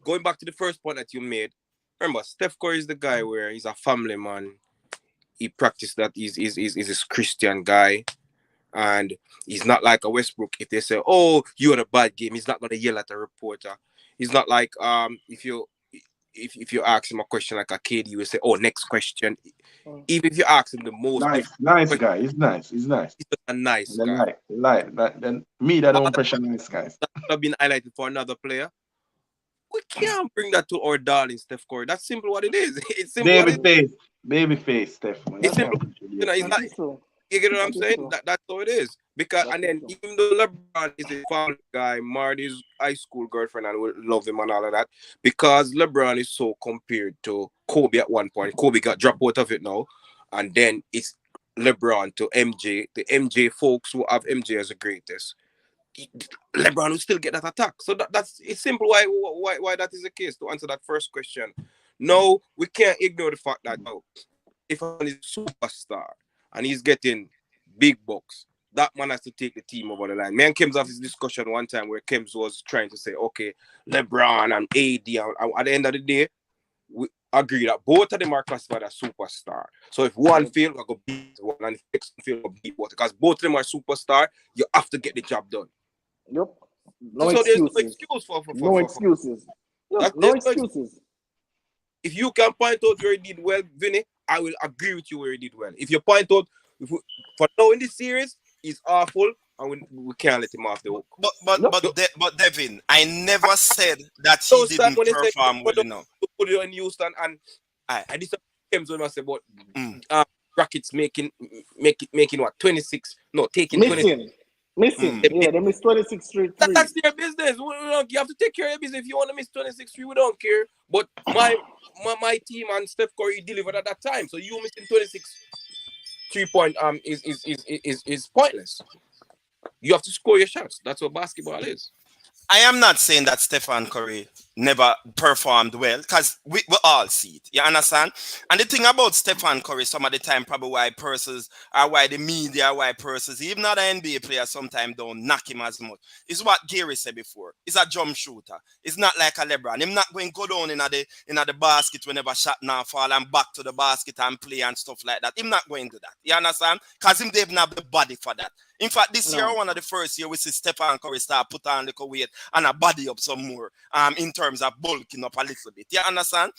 going back to the first point that you made, remember, Steph Curry is the guy where he's a family man. He practiced that. He's a Christian guy. And he's not like a Westbrook. If they say, "Oh, you had a bad game," he's not gonna yell at a reporter. He's not like if you ask him a question like a kid, you will say, "Oh, next question." Even if you ask him the most nice guy, he's nice. He's a nice guy. Then me that don't impression nice guys. That have been highlighted for another player we can't bring that to our darling Steph Curry. That's simple what it is. It's simple what it is. Baby face, Steph. Man. It's simple. You know, it's That not. is true. You get what I'm That is saying? true. That's how it is. Because That and is then true. even though LeBron is a family guy, Marty's high school girlfriend and we love him and all of that, because LeBron is so compared to Kobe at one point. Kobe got dropped out of it now, and then it's LeBron to MJ. The MJ folks who have MJ as the greatest. LeBron will still get that attack. So that's it's simple why that is the case. To answer that first question, no, we can't ignore the fact that if he's a superstar and he's getting big bucks, that man has to take the team over the line. Me and Kems have this discussion one time where Kems was trying to say, okay, LeBron and AD, and at the end of the day, we agree that both of them are classified as superstar. So if one fails, we're going to beat one, and if next one fails, we're going to beat one. Because both of them are superstar, you have to get the job done. Yep. No so excuses. there's no excuse for no excuses. Yep. No excuses. If you can point out where he did well, Vinny, I will agree with you where he did well. If you point out, for now in this series, he's awful, and we can't let him off the hook. But Devin, I never said that he didn't perform well enough. Put it in Houston, and I disappointed when I said about Rockets making what 26? No, taking missing. 26. Yeah, they missed 26 straight. That's their business. You have to take care of your business. If you want to miss 26-3, we don't care. But my team and Steph Curry delivered at that time. So you missing 26 3-point is pointless. You have to score your shots. That's what basketball is. I am not saying that Stephen Curry never performed well, because we all see it. You understand? And the thing about Stephen Curry, some of the time, probably why persons, or why the media, why persons, even not an NBA player, sometimes don't knock him as much, is what Gary said before. He's a jump shooter. It's not like a LeBron. He's not going to go down in the basket whenever shot now fall and back to the basket and play and stuff like that. He's not going to do that. You understand? Because him didn't have the body for that. In fact, this year, one of the first year we see Stephen Curry start put on a little weight and a body up some more in terms of bulking up a little bit. You understand?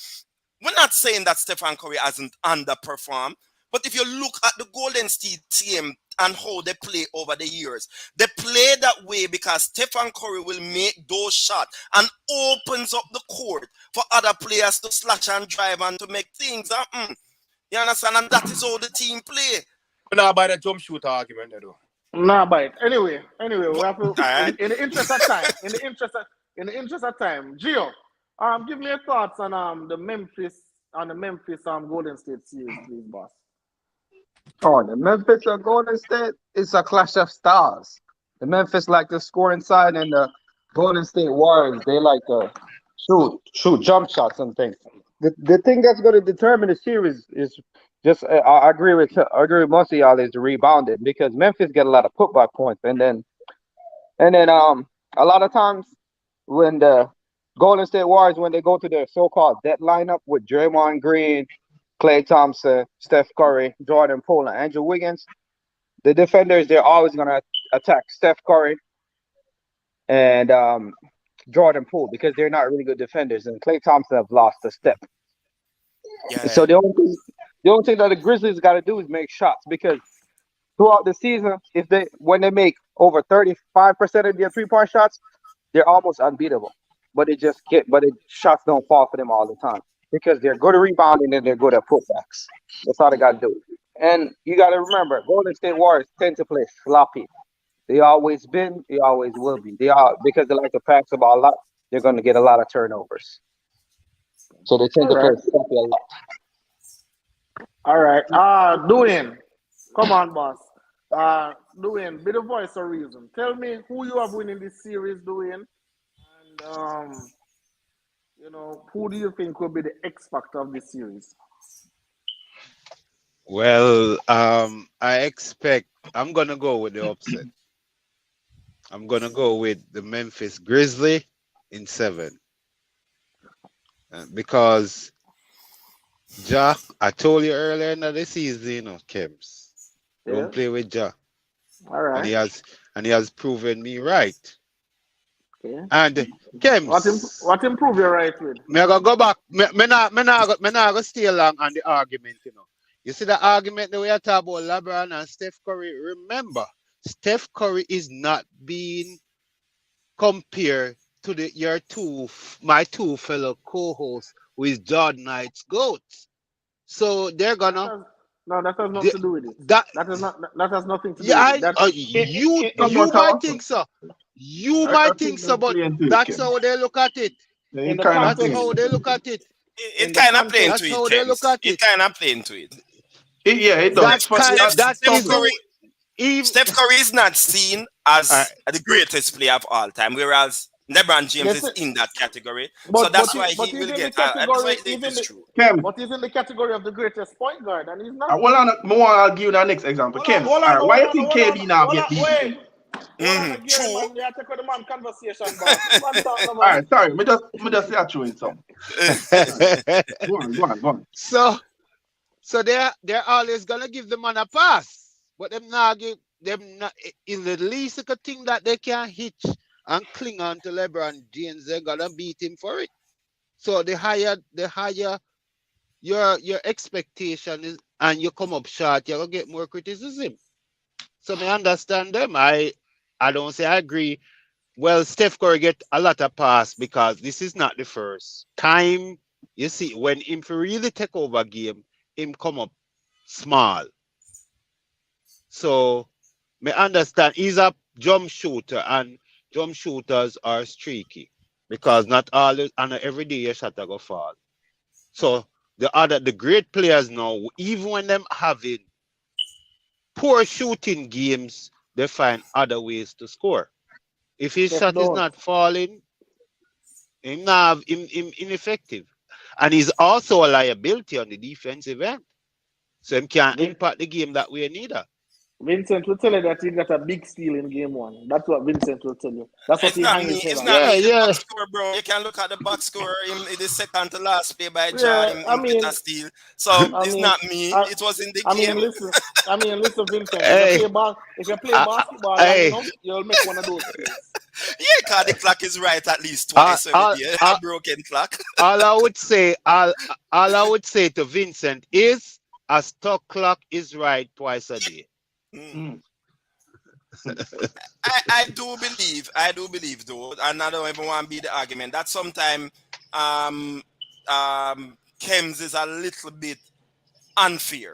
We're not saying that Stephen Curry hasn't underperformed, but if you look at the Golden State team and how they play over the years, they play that way because Stephen Curry will make those shots and opens up the court for other players to slash and drive and to make things happen. You understand? And that is how the team play. We're not by the jump shooter argument, though. Nah, but anyway, we have to in the interest of time. In the interest of time, Gio, give me your thoughts on the Memphis Golden State series, please, boss. Oh, the Memphis and Golden State is a clash of stars. The Memphis like to score inside, and the Golden State Warriors they like to shoot jump shots and things. The thing that's going to determine the series is just I agree with most of y'all is the rebounding, because Memphis get a lot of putback points, and then a lot of times when the Golden State Warriors, when they go to their so-called dead lineup with Draymond Green, Klay Thompson, Steph Curry, Jordan Poole, and Andrew Wiggins, the defenders they're always going to attack Steph Curry and Jordan Poole because they're not really good defenders, and Klay Thompson have lost a step. Yeah. So the only thing that the Grizzlies got to do is make shots, because throughout the season, when they make over 35% of their 3-point shots, they're almost unbeatable. But the shots don't fall for them all the time because they're good at rebounding and they're good at putbacks. That's all they got to do. And you got to remember, Golden State Warriors tend to play sloppy. They always been, they always will be. Because they like to pass the ball a lot, they're going to get a lot of turnovers. So they tend to play sloppy a lot. All right. Dwayne. Come on, boss. Dwayne, be the voice of reason. Tell me who you have winning this series, Dwayne. And who do you think will be the X factor of this series? Well, I expect I'm gonna go with the upset. I'm gonna go with the Memphis Grizzlies in 7. Because Ja, I told you earlier in the season, Kems, don't play with Ja. All right. And he has proven me right. Okay. And Kems, what improve you right with? Me I go back. Me not go stay long on the argument, You see the argument that we are talking about LeBron and Steph Curry. Remember, Steph Curry is not being compared to my two fellow co-hosts with Jordan Knight's goats. So they're gonna. No, that has nothing to do with it. That that has nothing to do yeah, with it. you might think so. You might think so, but that's how they look at it. That's how they look at it. It kind of playing to it. That's how they look at it. It kind of playing to it. Yeah, it does. Steph Curry is not seen as the greatest player of all time, whereas LeBron James is in that category. So that's why he will get. That's why it is true. But he's in the category of the greatest point guard, and he's not. I'll give you the next example. Kem, why do you think KD now get beat? True. All right, sorry. Me just say you in some. Go on. So they're always gonna give the man a pass, but them not give them not in the least little thing that they can hitch and cling on to LeBron James. They're gonna beat him for it. So the higher your expectation is, and you come up short, you're gonna get more criticism. So I understand them. I don't say I agree. Well, Steph Curry get a lot of pass because this is not the first time you see when him really take over a game, him come up small. So me understand he's a jump shooter, and jump shooters are streaky because not all and every day your shot go fall. So the great players now, even when them having poor shooting games, they find other ways to score. If his shot is not falling, him ineffective. And he's also a liability on the defensive end. So he can't impact the game that way neither. Vincent will tell you that he got a big steal in game one. That's what Vincent will tell you. That's what It's not me. It's not me. The box score, bro. You can look at the box score in the second to last play by John. Get a steal. So it's not me. It was in the game. Listen, Vincent. If you play basketball, you'll make one of those plays. Yeah, because the clock is right at least twice every day. A broken clock. all I would say to Vincent is a stock clock is right twice a day. I do believe though, and I don't even want to be the argument that sometimes Kems is a little bit unfair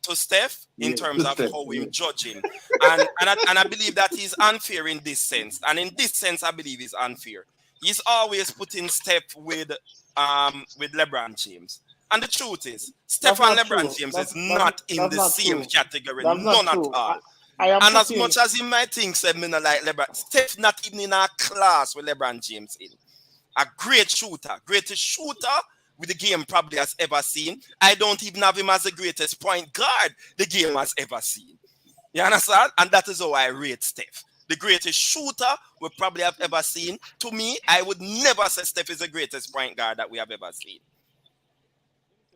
to Steph in terms of how we're judging, and I believe that he's unfair in this sense, and in this sense I believe he's unfair. He's always putting Steph with LeBron James. And the truth is, Steph and LeBron James is not in the same category, none at all. And as much as he might think me not like LeBron, Steph not even in a class with LeBron James in. A great shooter, greatest shooter with the game probably has ever seen. I don't even have him as the greatest point guard the game has ever seen. You understand? And that is how I rate Steph. The greatest shooter we probably have ever seen. To me, I would never say Steph is the greatest point guard that we have ever seen.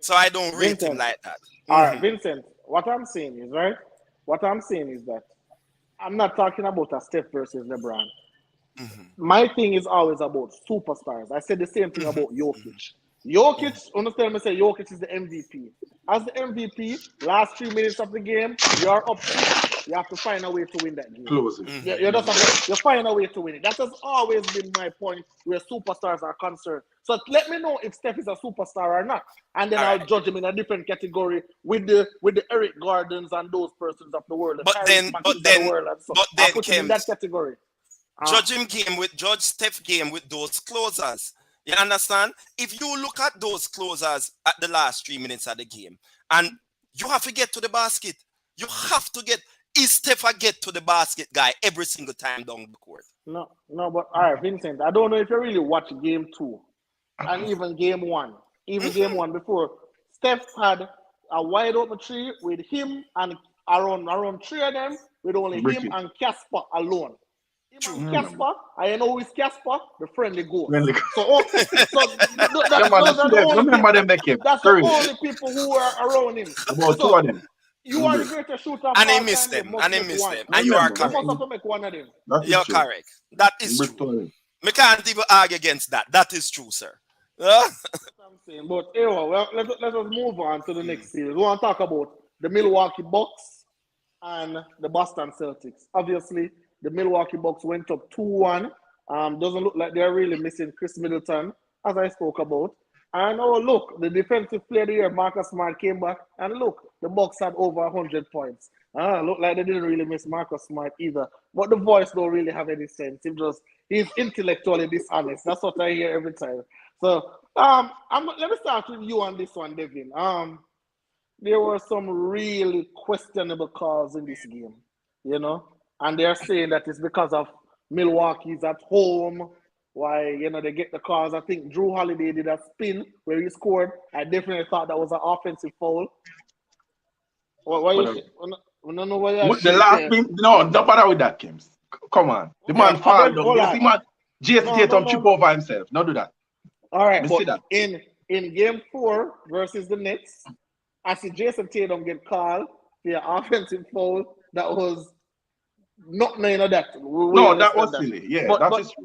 So I don't rate him like that. All right, Vincent, what I'm saying is that I'm not talking about a Steph versus LeBron. My thing is always about superstars. I said the same thing about Jokic. Understand me say Jokic is the MVP. As the MVP, last 3 minutes of the game, you're up. You have to find a way to win that game. You find a way to win it. That has always been my point where superstars are concerned. So let me know if Steph is a superstar or not, and then I'll judge him in a different category with the Eric Gordons and those persons of the world. But then, Kim, in that category. Judge Steph game with those closers. You understand? If you look at those closers at the last 3 minutes of the game, and you have to get to the basket. You have to get. Is Steph a get to the basket guy every single time down the court? No, but all right, Vincent. I don't know if you really watch game 2 and even game 1. Even game 1 before, Steph had a wide open three with him and around 3 of them with only him and Casper alone. Casper, I know who is Casper, the friendly ghost. That's the only people who are around him. About 2 of them. You are the greatest shooter. And I miss them. And you are correct. You must have to make one of them. You're correct. That is true. We can't even argue against that. That is true, sir. But anyway, well, let us move on to the next series. We want to talk about the Milwaukee Bucks and the Boston Celtics. Obviously, the Milwaukee Bucks went up 2-1 Doesn't look like they're really missing Chris Middleton, as I spoke about. And oh look, the defensive player of the year, Marcus Smart, came back, and look, the Bucks had over 100 points. Look like they didn't really miss Marcus Smart either. But the voice don't really have any sense. He's intellectually dishonest. That's what I hear every time. So let me start with you on this one, Devin. There were some really questionable calls in this game, and they're saying that it's because of Milwaukee's at home. Why, they get the calls. I think Drew Holiday did a spin where he scored. I definitely thought that was an offensive foul. Why you no, no, why you the last thing, no, don't bother with that, Kims. Come on. The man fall down. You see, man, Jason Tatum trip over himself. Don't do that. All right, but that. in game 4 versus the Nets, I see Jason Tatum get called for an offensive foul that was not none of that. No, that was silly. Yeah,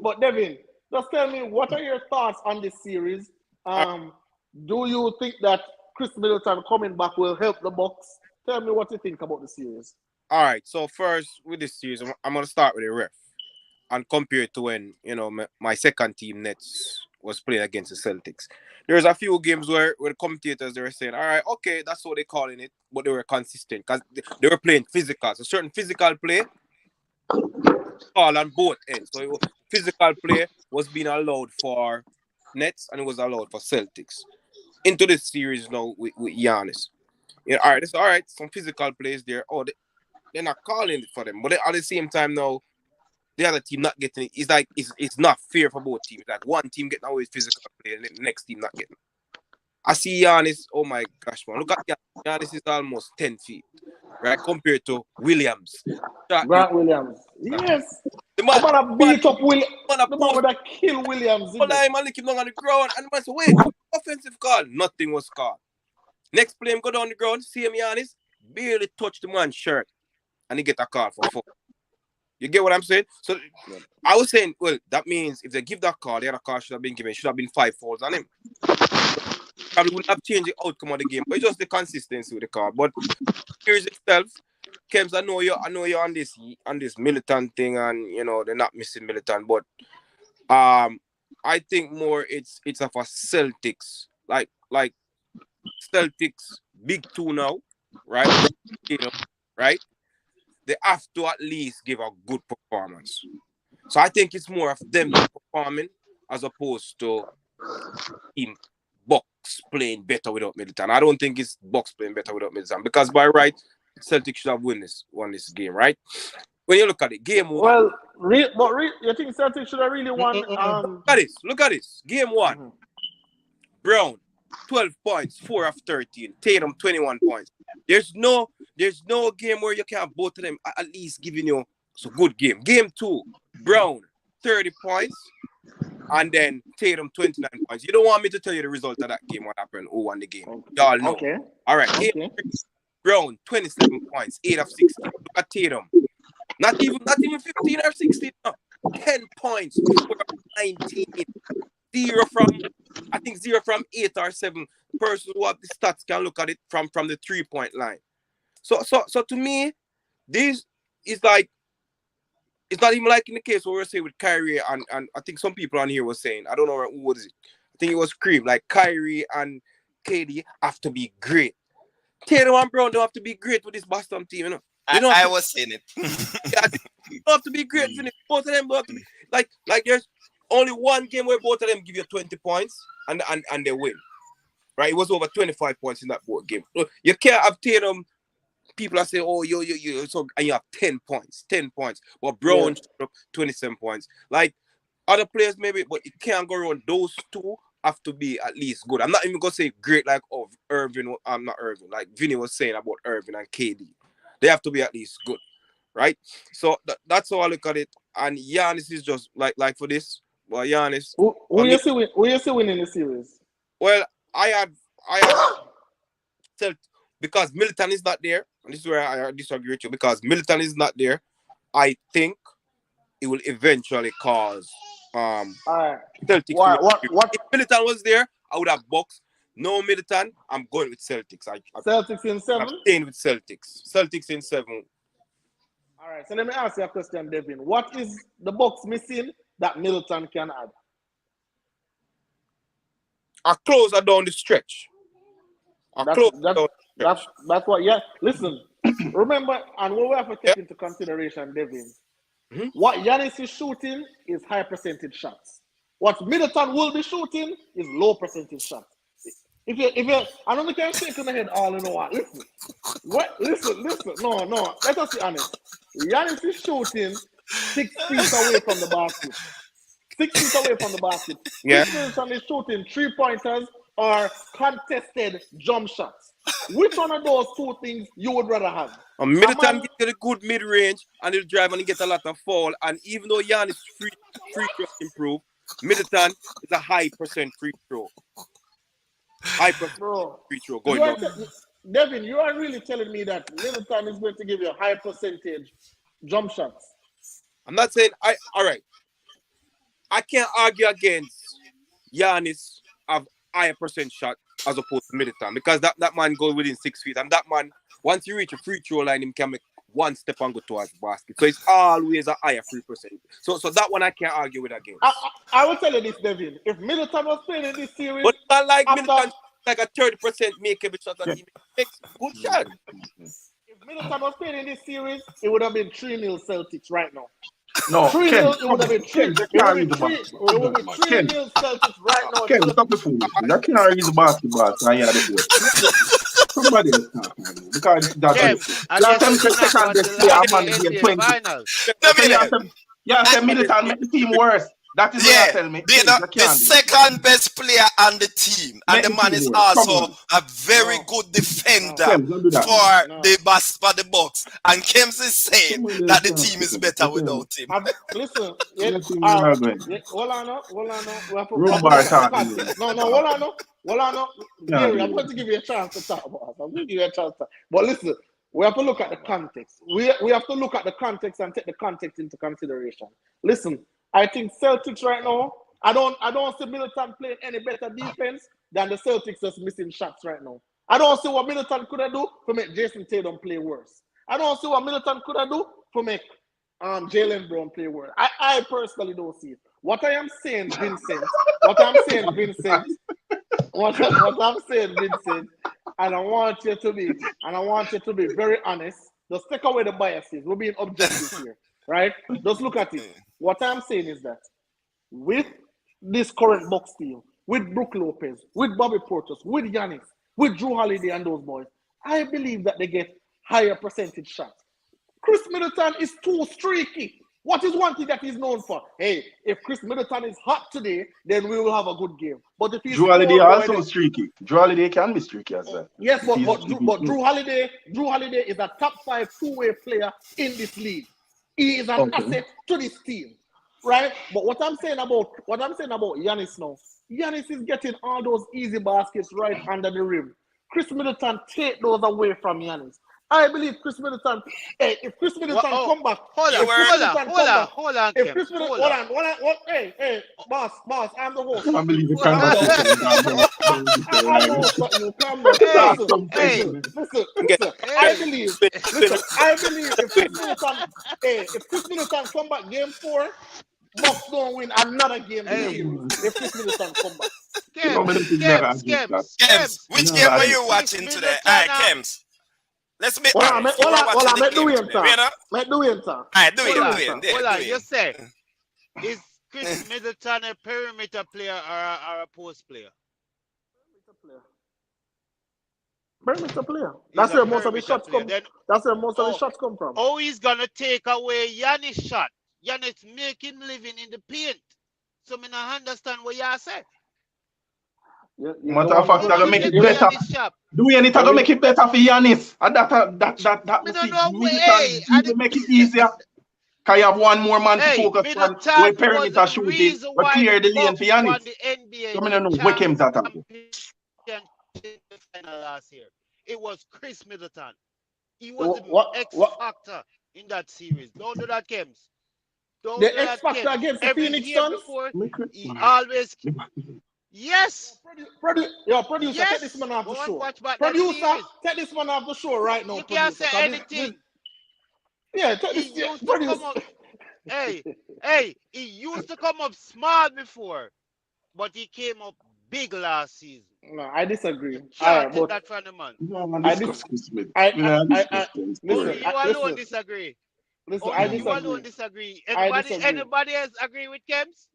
but Devin, just tell me, what are your thoughts on this series? Do you think that Chris Middleton coming back will help the Bucks? Tell me what you think about the series. All right, so first with this series, I'm going to start with the ref and compare it to when, my second team Nets was playing against the Celtics. There's a few games where the commentators, they were saying, all right, okay, that's what they're calling it, but they were consistent because they were playing physical. So certain physical play call on both ends. So physical play was being allowed for Nets and it was allowed for Celtics. Into this series now with Giannis. All right, some physical plays there. Oh, they're not calling it for them. But at the same time now, the other team not getting it. It's like it's not fair for both teams. Like one team getting away with physical play and the next team not getting. I see Giannis, oh my gosh, man. Look at Giannis. Giannis is almost 10 feet, right? Compared to Williams. Grant Williams. Yes. The man that beat up Williams. The man that kill Williams. Man, lick him down on the ground. And the man said, wait, offensive call. Nothing was called. Next play, him go down the ground, see him Giannis, barely touch the man's shirt. And he get a call for foul. You get what I'm saying? So I was saying, well, that means if they give that call, the other call should have been given. Should have been 5 fouls on him. Probably wouldn't have changed the outcome of the game, but it's just the consistency with the call. But here's itself, Kems, I know you're on this militant thing, and they're not missing militant, but I think more it's of a Celtics, like Celtics big 2 now, right? Right? They have to at least give a good performance. So I think it's more of them performing as opposed to team Bucks playing better without Middleton. I don't think it's Bucks playing better without Middleton because by right, Celtics should have won this game, right? When you look at it, game 1. Well, you think Celtics should have really won? Look at this. Game 1. Brown, 12 points, 4 of 13. Tatum, 21 points. There's no game where you can have both of them at least giving you a good game. Game 2, Brown, 30 points, and then Tatum, 29 points. You don't want me to tell you the result of that game, what happened, who won the game. Y'all know. Okay. All right, game 3, Brown, 27 points, 8 of 16. Look at Tatum. Not even 15 or 16. No. 10 points, 4 of 19. 0 from 8 or 7. Persons who have the stats can look at it from the 3-point line. So to me, this is like, it's not even like in the case where we're saying with Kyrie and I think some people on here were saying, I don't know who was it. I think it was Cream, like Kyrie and KD have to be great. Tatum and Brown don't have to be great with this Boston team, I was saying it. They don't have to be great. Both of them don't have to be like there's only one game where both of them give you 20 points and they win. Right? It was over 25 points in that board game. You can't have Tatum. People are saying, oh, so and you have 10 points. But Brown up 27 points. Like other players maybe, but you can't go around. Those two have to be at least good. I'm not even gonna say great like Irvin. I'm not Irvin. Like Vinny was saying about Irvin and KD. They have to be at least good. Right? So that's how I look at it. And Giannis is just like for this. Well, Giannis. Who you see winning the series? Well, I had because Middleton is not there, and this is where I disagree with you. Because Middleton is not there, I think it will eventually cause Celtics. What? If Middleton was there, I would have Bucks. No Middleton, I'm going with Celtics. Celtics in 7? I'm staying with Celtics. Celtics in 7. All right, so let me ask you a question, Devin. What is the Bucks missing that Middleton can add? A closer down the stretch. That's what. Yeah, listen. Remember, and what we have to take into consideration, Devin. What Giannis is shooting is high percentage shots. What Middleton will be shooting is low percentage shots. If you, I don't care shaking the head all in one. Listen. No. Let us be honest. Giannis is shooting 6 feet away from the basket. 6 feet away from the basket. Yeah. Middleton is shooting 3-pointers or contested jump shots. Which one of those two things you would rather have? Middleton get a good mid-range and he'll drive and he get a lot of foul. And even though Giannis free throw improve, Middleton is a high percent free throw. High percent free throw going on. Devin, you are really telling me that Middleton is going to give you a high percentage jump shots? I'm not saying all right. I can't argue against Giannis have higher percent shot as opposed to Middleton because that man goes within 6 feet and that man once you reach a free throw line, him can make one step and go towards the basket. So it's always a higher 3%. So that one I can't argue with again. I will tell you this, Devin. If Middleton was playing in this series, but not like Middleton, like a 30% make every shot that he makes. Good shot. If Middleton was playing in this series, it would have been 3-0 Celtics right now. No, 3-0, it would have been 3-0 Celtics right now. Ken, stop the fool. You can't read the basketball. Somebody else can't. Because that's second best player among the 20. Yeah, say Middleton make the team worse. That is what you tell me. The second best player on the team, and the man is also a very good defender for the Bucks. And Kems is saying that the team is better without him. Listen, hold on. Gary, I'm going to give you a chance to talk about it. But listen, we have to look at the context. We have to look at the context and take the context into consideration. Listen, I think Celtics right now, I don't see Middleton playing any better defense than the Celtics just missing shots right now. I don't see what Middleton could have do to make Jason Tatum play worse. I don't see what Middleton could have do to make Jaylen Brown play worse. I personally don't see it. What I am saying, Vincent, and I want you to be very honest. Just take away the biases. We're being objective here, right? Just look at it. What I'm saying is that with this current Bucks team, with Brook Lopez, with Bobby Portis, with Giannis, with Drew Holiday and those boys, I believe that they get higher percentage shots. Chris Middleton is too streaky. What is one thing that he's known for? Hey, if Chris Middleton is hot today, then we will have a good game. But if he's Drew Holiday also streaky. Drew Holiday can be streaky as well. Yes, but Drew Holiday is a top 5 two-way player in this league. He is an asset to this team, right? But what I'm saying about Giannis now, Giannis is getting all those easy baskets right under the rim. Chris Middleton take those away from Giannis. I believe Chris Middleton. Hey, if Chris Middleton come back, hold on. If Chris Middleton, hold on. Hey, boss, I'm the host. I believe you can. I know what you come. Listen. I believe if Chris Middleton come back game 4, Bucks don't win another game. If Chris Middleton come back. Kems, which game are you watching today? Kems. Let's make make the win talk. Alright, do it. Hold on, you say, is Chris Middleton a perimeter player or a post player? Perimeter player. That's where most of the shots come. That's where most of the shots come from. Oh, he's gonna take away Giannis' shot. Giannis make him living in the paint. So I don't understand what you say. Matter of fact, that make it better. Do we need to make it better for Giannis? And that will make it easier. Can you have one more man to focus on where perimeter shooting, but clear the lane for Giannis? So I don't know what came that up. Last year, it was Chris Middleton. He was the X factor in that series. Don't do that, Kems. The X factor against the Phoenix Suns. He always. Yes. Producer, take this man off the show. Producer, take this man off the show right now. You can't say anything. Yeah, take this. Producer. He used to come up small before, but he came up big last season. No, I disagree. You All can't right, take but that from the man. We don't want to I dis discuss Chris Smith. I We don't I discuss Ken listen. Only story. you alone Listen. disagree. Listen. I Only you disagree. alone disagree. I disagree. Anybody else agree with Kems?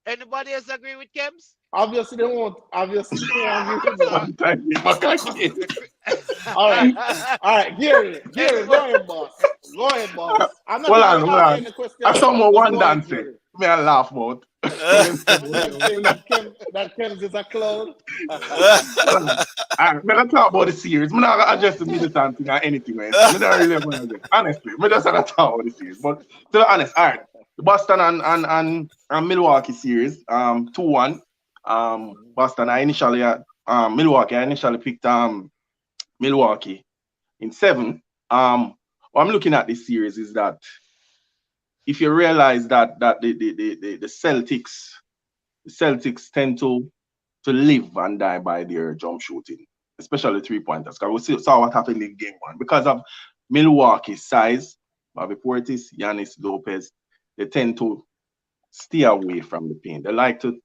Anybody else agree with Kems? Obviously, they won't. Obviously, they won't agree with So me. One time, we back again. the All right, all right, Gary, go anybody ahead, boss. Go ahead, boss. I'm not Hold even on, gonna hold ask you on. any I question. saw more Just one go ahead, dance. Gary. Me I laugh about. Ken saying that Ken is a clown. Hold on. All right, me not talk about the series. Me not address the militant thing or anything. Right? So me don't really want to address. Honestly, me just gonna talk about the series. But to be honest, all right, the Boston and Milwaukee series, 2-1. Boston. Milwaukee. I initially picked Milwaukee in 7. What I'm looking at this series is that if you realize that the Celtics tend to live and die by their jump shooting, especially 3-pointers. Because we saw what happened in game 1. Because of Milwaukee's size, Bobby Portis, Giannis Lopez, they tend to stay away from the paint. They like to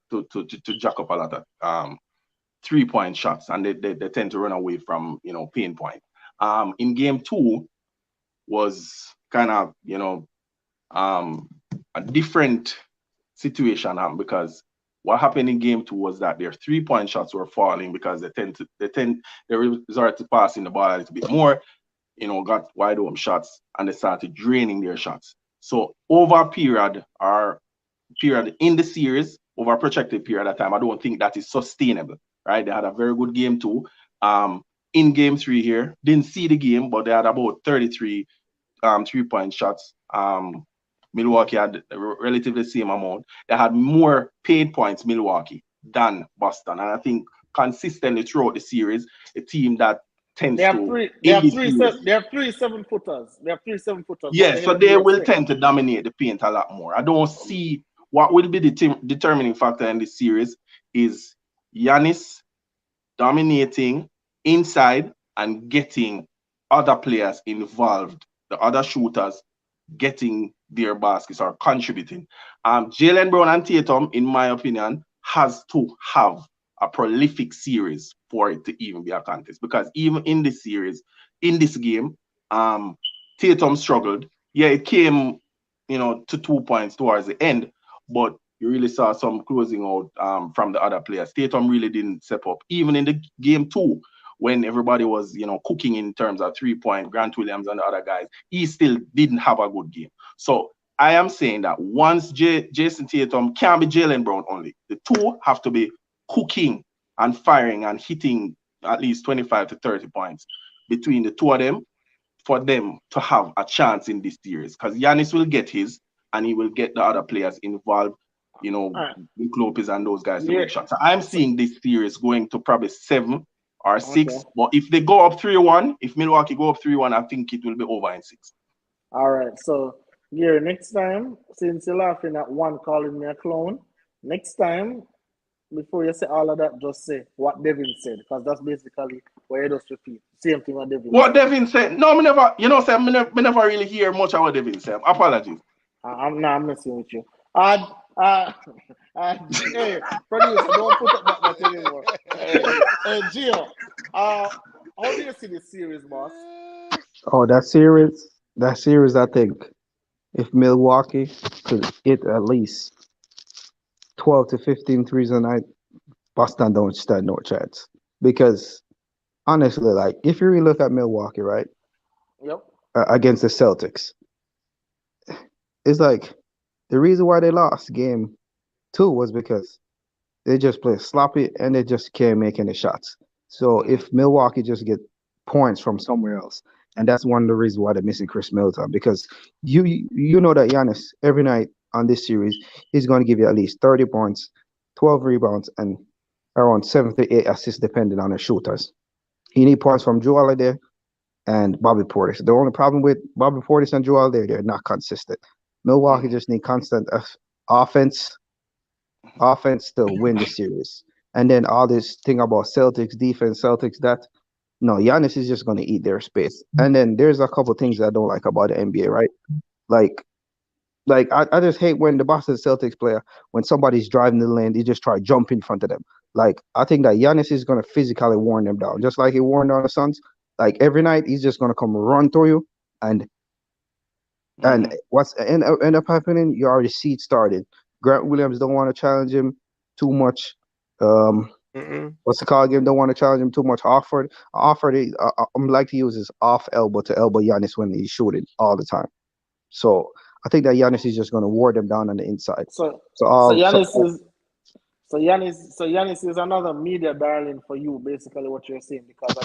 jack up a lot of 3-point shots, and they tend to run away from paint point. In game 2 was kind of a different situation because what happened in game 2 was that their 3-point shots were falling because they resort to passing the ball a little bit more, got wide open shots, and they started draining their shots. So over a period in the series, over a protracted period of time, I don't think that is sustainable, right? They had a very good game 2. In game 3 here, didn't see the game, but they had about 33 3-point shots. Milwaukee had relatively the same amount. They had more paid points, Milwaukee, than Boston. And I think consistently throughout the series, a team that tends They have to three. in this series. They have 3 7-footers. They have 3 7-footers. Yeah, so they will tend to dominate the paint a lot more. I don't see what will be the determining factor in this series is Giannis dominating inside and getting other players involved, the other shooters getting their baskets or contributing. Jaylen Brown and Tatum, in my opinion, has to have a prolific series for it to even be a contest. Because even in this series, in this game, Tatum struggled. Yeah, it came, to 2 points towards the end, but you really saw some closing out from the other players. Tatum really didn't step up. Even in the game 2, when everybody was, cooking in terms of 3-point, Grant Williams and the other guys, he still didn't have a good game. So I am saying that once Jason Tatum can't be Jaylen Brown only, the two have to be cooking and firing and hitting at least 25 to 30 points between the two of them for them to have a chance in this series. Because Giannis will get his and he will get the other players involved, Luka Lopez and those guys to make shots. So I'm seeing this series going to probably 7 or 6. Okay. But if they go up 3-1, if Milwaukee go up 3-1, I think it will be over in 6. All right. So, Gary, next time, since you're laughing at one calling me a clown, next time, before you say all of that, just say what Devin said. Because that's basically what you just repeat. Same thing what Devin said. What Devin said? No, me never, me never really hear much of what Devin said. Apologies. I'm messing with you. Hey, producer, don't put up that anymore. Hey, Gio, how do you see this series, boss? Oh, that series, I think if Milwaukee could hit at least 12 to 15 threes a night, Boston don't stand no chance. Because honestly, like if you really look at Milwaukee, right? Yep. Against the Celtics, it's like the reason why they lost game 2 was because they just play sloppy and they just can't make any shots. So if Milwaukee just get points from somewhere else, and that's one of the reasons why they're missing Chris Middleton, because you know that Giannis every night on this series is going to give you at least 30 points, 12 rebounds, and around 7 to 8 assists depending on the shooters. You need points from Joe Holiday and Bobby Portis. The only problem with Bobby Portis and Joe Holiday, they're not consistent. Milwaukee just need constant offense to win the series. And then all this thing about Celtics defense, Celtics that. No, Giannis is just going to eat their space. And then there's a couple things I don't like about the NBA, right? Like Like I just hate when the Boston Celtics player, when somebody's driving the lane, they just try to jump in front of them. Like I think that Giannis is gonna physically worn them down, just like he worn down the Suns. Like every night, he's just gonna come run through you, and what's end up happening? You already see it started. Grant Williams don't want to challenge him too much. What's the call again? Don't want to challenge him too much. Offord, I'm like to use his off elbow to elbow Giannis when he's shooting all the time. So I think that Giannis is just going to ward them down on the inside. So Giannis is another media darling for you, basically what you're saying, because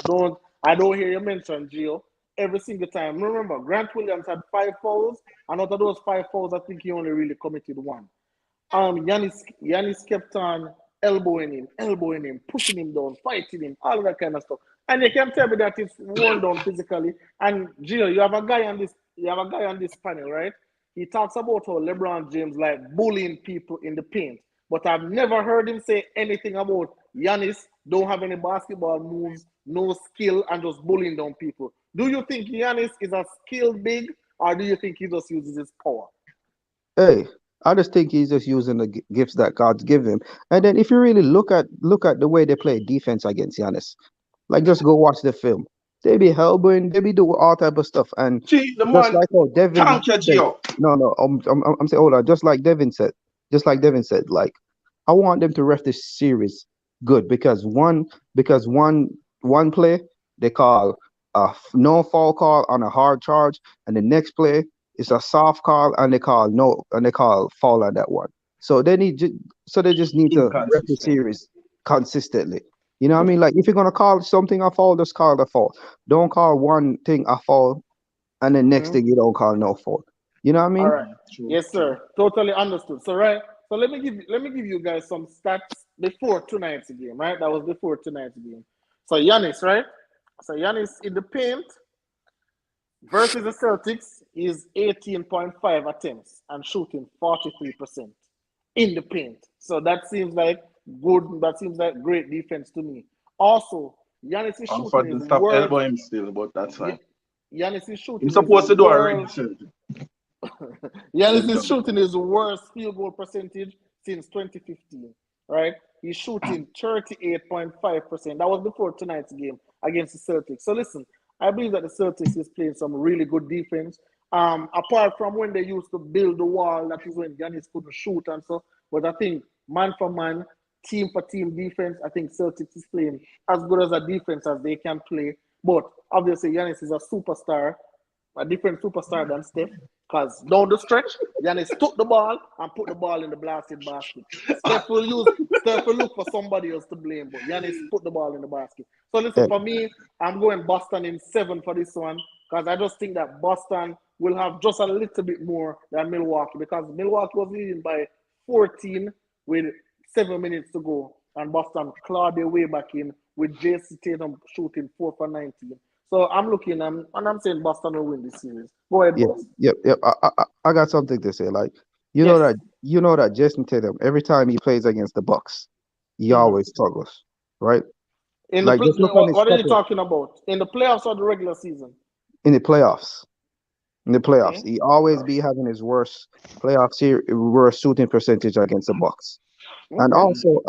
I don't hear you mention Gio every single time. Remember, Grant Williams had 5 fouls, and out of those 5 fouls, I think he only really committed 1. Giannis kept on elbowing him, pushing him down, fighting him, all of that kind of stuff. And you can tell me that it's worn down physically. And Gio, you have a guy on this panel, right? He talks about how LeBron James like bullying people in the paint. But I've never heard him say anything about Giannis don't have any basketball moves, no skill, and just bullying down people. Do you think Giannis is a skilled big, or do you think he just uses his power? Hey, I just think he's just using the gifts that God's given him. And then if you really look at the way they play defense against Giannis, like just go watch the film. They be elbowing, they be doing all type of stuff. And See, the just man like how Devin can't catch said, you. no, I'm saying, hold on, just like Devin said, like I want them to ref this series good because one play they call a no foul call on a hard charge, and the next play is a soft call and they call foul on that one. So they just need to ref the series consistently. You know what I mean? Like if you're gonna call something a foul, just call it a foul. Don't call one thing a foul and the next thing you don't call no foul. You know what I mean? All right. Yes, sir. Totally understood. So so let me give you guys some stats before tonight's game, right? That was before tonight's game. So Giannis, right? So Giannis in the paint versus the Celtics is 18.5 attempts and shooting 43% in the paint. So that seems like good. That seems like great defense to me. Also, Giannis is shooting his stop worst. elbow him still, but that's fine. Giannis is shooting. He's supposed to do a ring. Giannis is shooting his worst field goal percentage since 2015. Right? He's shooting 38.5%. That was before tonight's game against the Celtics. So listen, I believe that the Celtics is playing some really good defense. Apart from when they used to build the wall, that is when Giannis couldn't shoot and so. But I think man for man, team for team defense, I think Celtics is playing as good as a defense as they can play. But obviously, Giannis is a superstar, a different superstar than Steph. Because down the stretch, Giannis took the ball and put the ball in the blasted basket. Steph will look for somebody else to blame, but Giannis put the ball in the basket. So listen, for me, I'm going Boston in 7 for this one, because I just think that Boston will have just a little bit more than Milwaukee, because Milwaukee was leading by 14 with 7 minutes to go, and Boston clawed their way back in with Jason Tatum shooting 4 for 19. So I'm looking, and I'm saying Boston will win this series. Go ahead, boss. Yep. I got something to say. Like you know that Jason Tatum, every time he plays against the Bucks, he always struggles, right? What are you talking about? In the playoffs or the regular season? In the playoffs. He always be having his worst worst shooting percentage against the Bucks. And also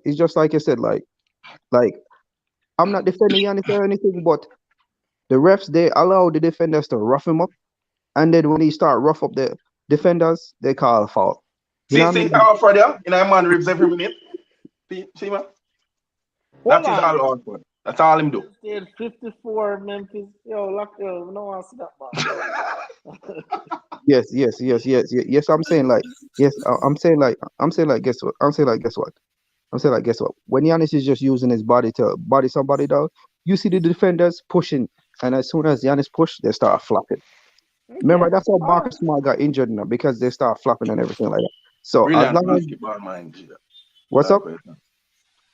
it's just like you said, like I'm not defending Giannis or anything, but the refs, they allow the defenders to rough him up, and then when he start rough up the defenders, they call a foul. See how for them in a man ribs every minute. See man. That is all on for. That's all him do. 54 Memphis. No one see that ball. Yes. I'm saying like guess what? When Giannis is just using his body to body somebody down, you see the defenders pushing, and as soon as Giannis push, they start flopping. Remember, that's how Marcus Smart got injured now, because they start flopping and everything like that. So brilliant basketball mind. What's up?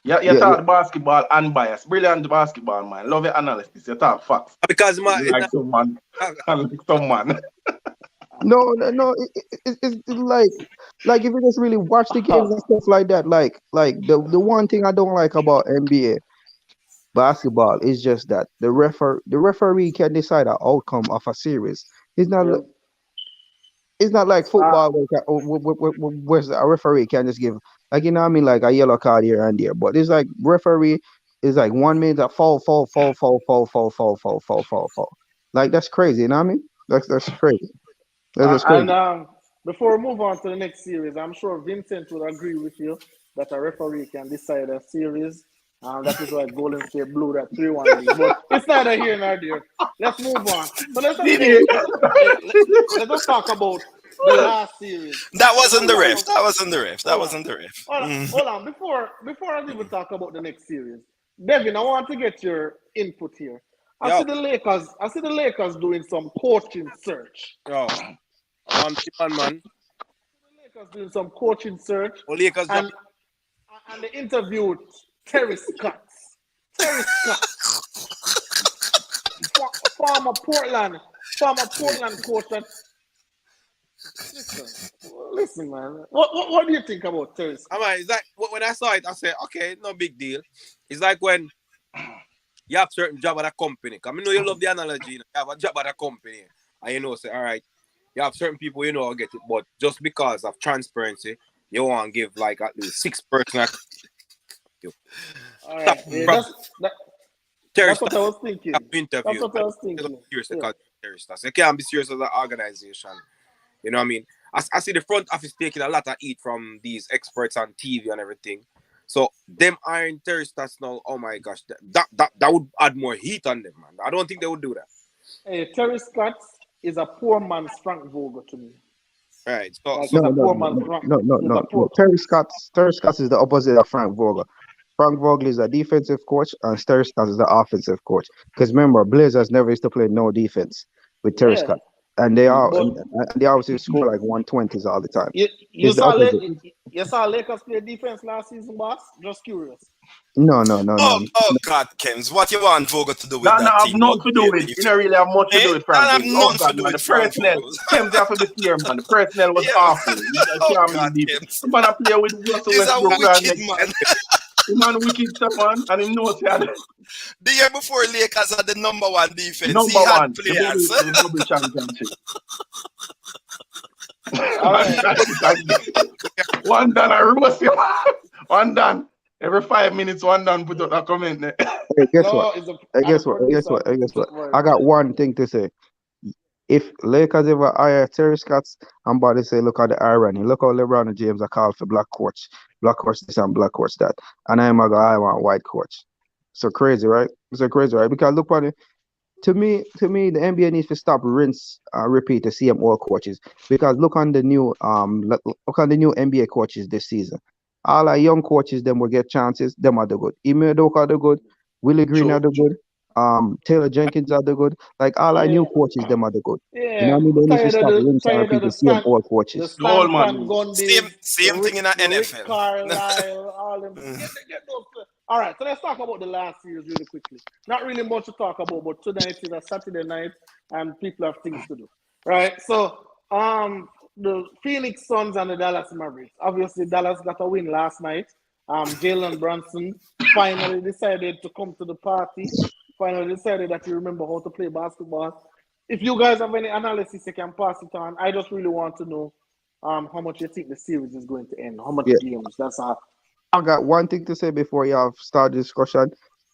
You talk basketball unbiased. Brilliant basketball mind. Love your analysis. You talk facts. Because like someone. No, it's like if you just really watch the games and stuff like that, like the one thing I don't like about NBA basketball is just that the referee can decide the outcome of a series. It's not It's not like football where a referee can just give, like, you know what I mean, like a yellow card here and there. But it's like referee is like 1 minute that fall. Like that's crazy, you know what I mean? That's crazy. That's crazy. And before we move on to the next series, I'm sure Vincent will agree with you that a referee can decide a series. That is why Golden State blew that 3-1 lead. But it's neither here nor there. Let's move on. So let's talk about the last series. That wasn't the ref. That wasn't the ref. That wasn't the ref. Hold on. Before I even talk about the next series, Devin, I want to get your input here. I see the Lakers doing some coaching search. Oh, man. The Lakers doing some coaching search. Oh, Lakers and they interviewed Terry Scott. Former Portland coach. Listen, man. What do you think about Terry Scott? It's like when I saw it, I said, okay, no big deal. It's like when you have certain job at a company. I know you love the analogy. You have a job at a company, and say, all right, you have certain people get it, but just because of transparency, you want to give like at least 6 person. All right, that's what I was thinking. That's what I was thinking. You can't be serious as an organization. You know what I mean? I see the front office taking a lot of heat from these experts on TV and everything. So them iron Terry Stats now, oh my gosh, that would add more heat on them, man. I don't think they would do that. Hey, Terry Scott is a poor man's Frank Vogel to me. Right. No. Terry Scott is the opposite of Frank Vogel. Frank Vogel is a defensive coach, and Terry Scott is the offensive coach. Because remember, Blazers never used to play no defense with Terry Scott, and they obviously score like 120s all the time. You saw Lakers play defense last season, boss? Just curious. No. Oh God, Kems, what you want Vogel to do with that team? Not to do it. You don't really have much to do with Frank. That have nothing to do with Frank personnel. Kems have to be clear, man. The personnel was awful. Oh God, Kems. I'm gonna play with Russell Westbrook. Man. The man wicked stuff, man, and he knows that. The year before, Lakers had the number 1 defense. Number he had 1 players. The double championship. One done, I roast you. One done. Every 5 minutes, one done. Put out a comment there. Hey, guess what? I got one thing to say. If Lakers ever hire Terry Scott, I'm about to say, look at the irony. Look how LeBron and James are called for black coach this and black coach that. And I want white coach. So crazy, right? Because look at it. To me, the NBA needs to stop rinse, repeat the same old coaches. Because look on the new NBA coaches this season. All our young coaches, them will get chances. Them are the good. Ime Udoka are the good. Willie Green are the good. Taylor Jenkins are the good. Like all our new coaches, them are the good. Yeah. You know what I mean? They need to stop rinse and repeat the same old coaches. Same thing in the NFL. Carlisle, all them. All right, so let's talk about the last series really quickly. Not really much to talk about, but tonight is a Saturday night and people have things to do. Right? So the Phoenix Suns and the Dallas Mavericks. Obviously, Dallas got a win last night. Jalen Brunson finally decided to come to the party. Finally decided that you remember how to play basketball. If you guys have any analysis, you can pass it on. I just really want to know how much you think the series is going to end. How much games? That's all. I got one thing to say before you have start the discussion.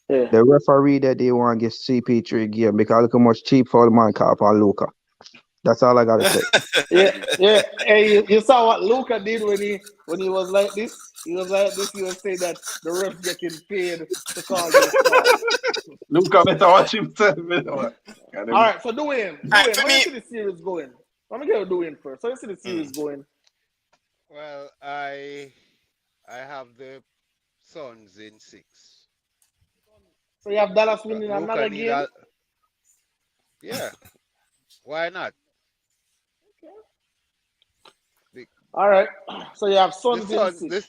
Yeah. The referee that they want to give CP3 game because look how much cheap for the man call on Luka. That's all I gotta say. Yeah. Hey, you saw what Luka did when he was like this. He was saying that the refs getting paid to call this call. Luka better watch himself. All right, so Dwayne, how do you see the series going? Let me get Dwayne first. How do you see the series going? Well, I have the Suns in 6. So you have Dallas winning another game? Yeah. Why not? All right. So you have Suns in 6.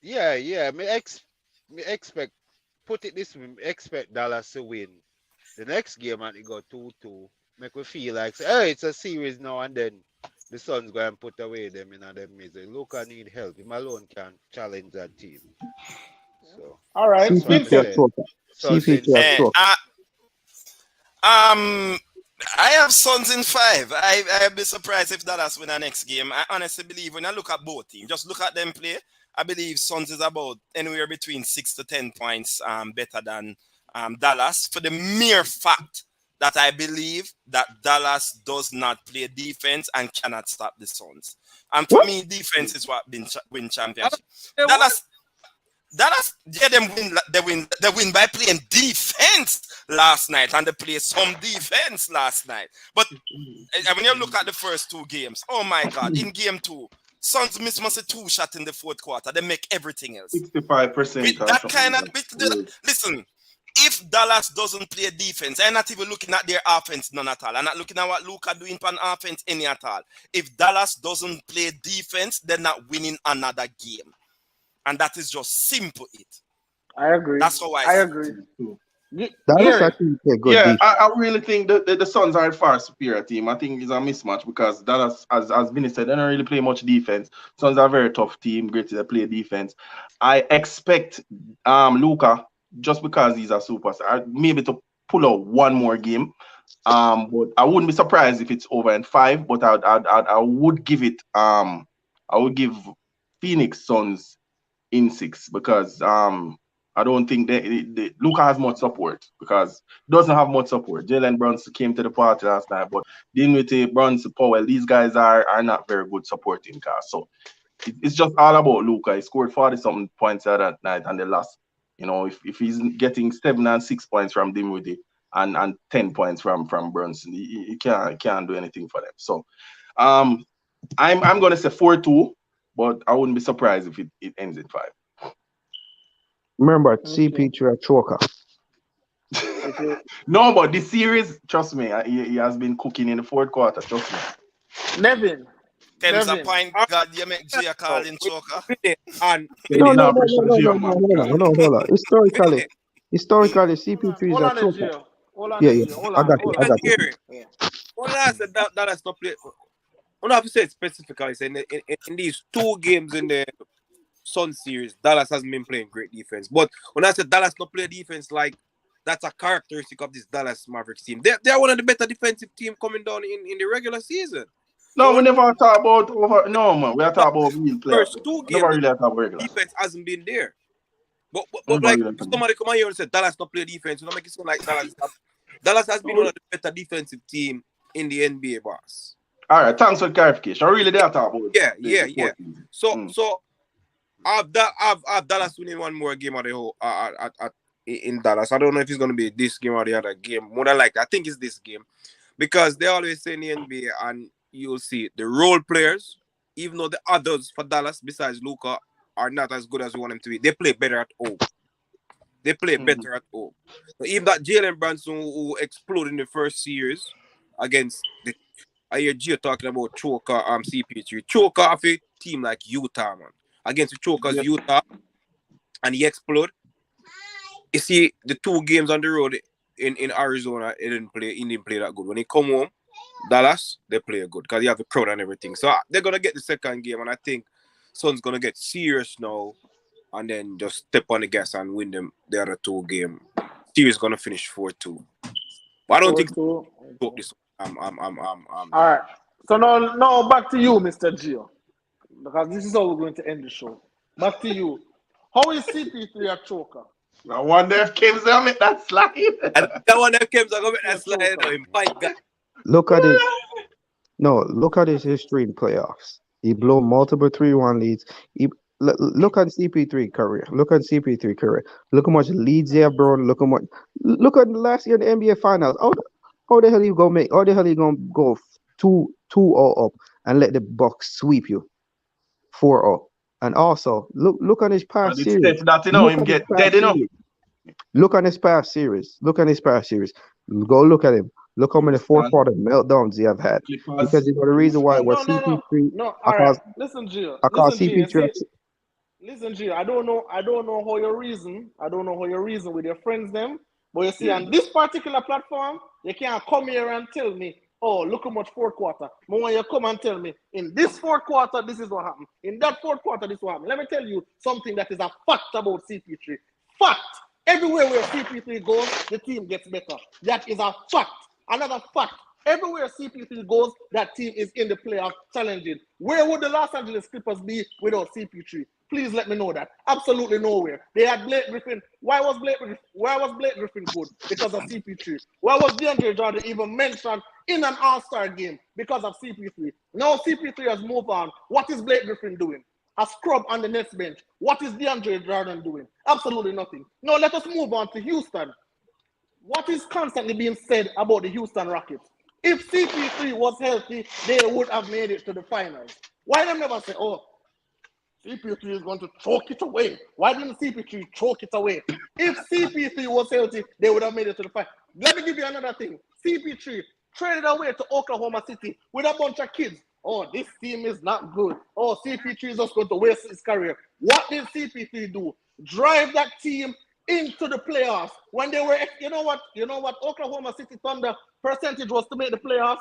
Me expect, put it this way, me expect Dallas to win. The next game and it go 2-2. Make me feel like, hey, it's a series now and then the Suns go and put away them in them misery. Luka need help. Him alone can challenge that team. So all right. I have Suns in 5. I'd be surprised if Dallas win the next game. I honestly believe when I look at both teams, just look at them play. I believe Suns is about anywhere between 6 to 10 points better than Dallas for the mere fact that I believe that Dallas does not play defense and cannot stop the Suns. And for me, defense is what win championship. Dallas, yeah, they win by playing defense last night, and they play some defense last night. But when you look at the first 2 games, oh my God, in game 2, Suns must a 2 shot in the 4th quarter. They make everything else. 65%. With that kind of listen, if Dallas doesn't play defense, I'm not even looking at their offense none at all. I'm not looking at what Luka doing on offense any at all. If Dallas doesn't play defense, they're not winning another game. And that is just simple it. I agree. That's how I agree. Dallas actually play good defense. I really think the Suns are a far superior team. I think it's a mismatch because Dallas, as Vinny said, they don't really play much defense. Suns are a very tough team, great to play defense. I expect Luka, just because he's a superstar, maybe to pull out one more game. But I wouldn't be surprised if it's over in 5. But I would give it I would give Phoenix Suns in 6 because I don't think Luka has much support because he doesn't have much support. Jalen Brunson came to the party last night, but dealing with Brunson, Powell, these guys are not very good supporting cast. So it's just all about Luka. He scored 40-something points that night and they lost. You know, if he's getting 7 and 6 points from Dinwiddie and 10 points from Brunson, he can't do anything for them. So I'm gonna say 4-2, but I wouldn't be surprised if it ends in 5. Remember, CP3 a choker. No, but this series, trust me, he has been cooking in the 4th quarter. Trust me. Nevin. Thames a point, God, you make Jay call in choker. And no, hold on. Historically, CP3 is a choker. I got you. Well, that's not play. I don't have to say it specifically. In these 2 games in the Sun series, Dallas hasn't been playing great defense. But when I said Dallas not play defense, like that's a characteristic of this Dallas Mavericks team. They're one of the better defensive team coming down in the regular season. No, we never talk about over. No, man, we are talking about real players. First 2 games, never really talk about regular. Defense hasn't been there. But like somebody come out here and say Dallas not play defense, you know, make it sound like Dallas has been one of the better defensive team in the NBA, boss. All right, thanks for the clarification. I really did talk about. Yeah. So I've Dallas winning one more game of the whole in Dallas. I don't know if it's going to be this game or the other game. More than likely, I think it's this game because they always say in the NBA, and you'll see the role players, even though the others for Dallas besides Luka are not as good as we want them to be, they play better at home. Better at home. So even that Jalen Brunson who exploded in the first series against I hear Gio talking about choker CP3. Choker of a team like Utah, man. Against the chokers Utah, and he explode. You see the 2 games on the road in Arizona, he didn't play that good. When he come home, Dallas, they play good because you have the crowd and everything. So they're gonna get the second game, and I think Sun's gonna get serious now, and then just step on the gas and win them the other 2 games. Series gonna finish 4-2. But I don't think this. All right. So now back to you, Mr. Gio, because this is how we're going to end the show. Back to you. How is CP3 a choker? I wonder if Kim's gonna make that slide. I wonder if Kim's gonna make that slide. My God. Look at his history in playoffs. He blew multiple 3-1 leads. Look at CP3 career. Look at how much leads they have brought. Look at last year in the NBA Finals. How the hell you gonna go 2-0 up and let the Bucks sweep you 4-0? And also look on his past series. Look on his past series. Go look at him. Look how many 4th quarter meltdowns he have had. Because you know the reason why it was CP3. No, all right. Listen, Gio. Listen, Gio. I don't know how you reason. I don't know how you reason with your friends them. But you see, on this particular platform, you can't come here and tell me, oh, look how much 4th quarter. But when you come and tell me, in this 4th quarter, this is what happened. In that 4th quarter, this is what happened. Let me tell you something that is a fact about CP3. Fact. Everywhere where CP3 goes, the team gets better. That is a fact. Another fact. Everywhere CP3 goes, that team is in the playoff challenging. Where would the Los Angeles Clippers be without CP3? Please let me know that. Absolutely nowhere. They had Blake Griffin. Why was Blake Griffin good? Because of CP3. Why was DeAndre Jordan even mentioned in an All-Star game? Because of CP3. Now CP3 has moved on. What is Blake Griffin doing? A scrub on the Nets bench. What is DeAndre Jordan doing? Absolutely nothing. Now let us move on to Houston. What is constantly being said about the Houston Rockets? If CP3 was healthy, they would have made it to the finals. Why them never say, oh, CP3 is going to choke it away? Why didn't CP3 choke it away? If CP3 was healthy, they would have made it to the final. Let me give you another thing. CP3 traded away to Oklahoma City with a bunch of kids. Oh, this team is not good. Oh, CP3 is just going to waste his career. What did CP3 do? Drive that team into the playoffs when they were, you know what Oklahoma City Thunder percentage was to make the playoffs?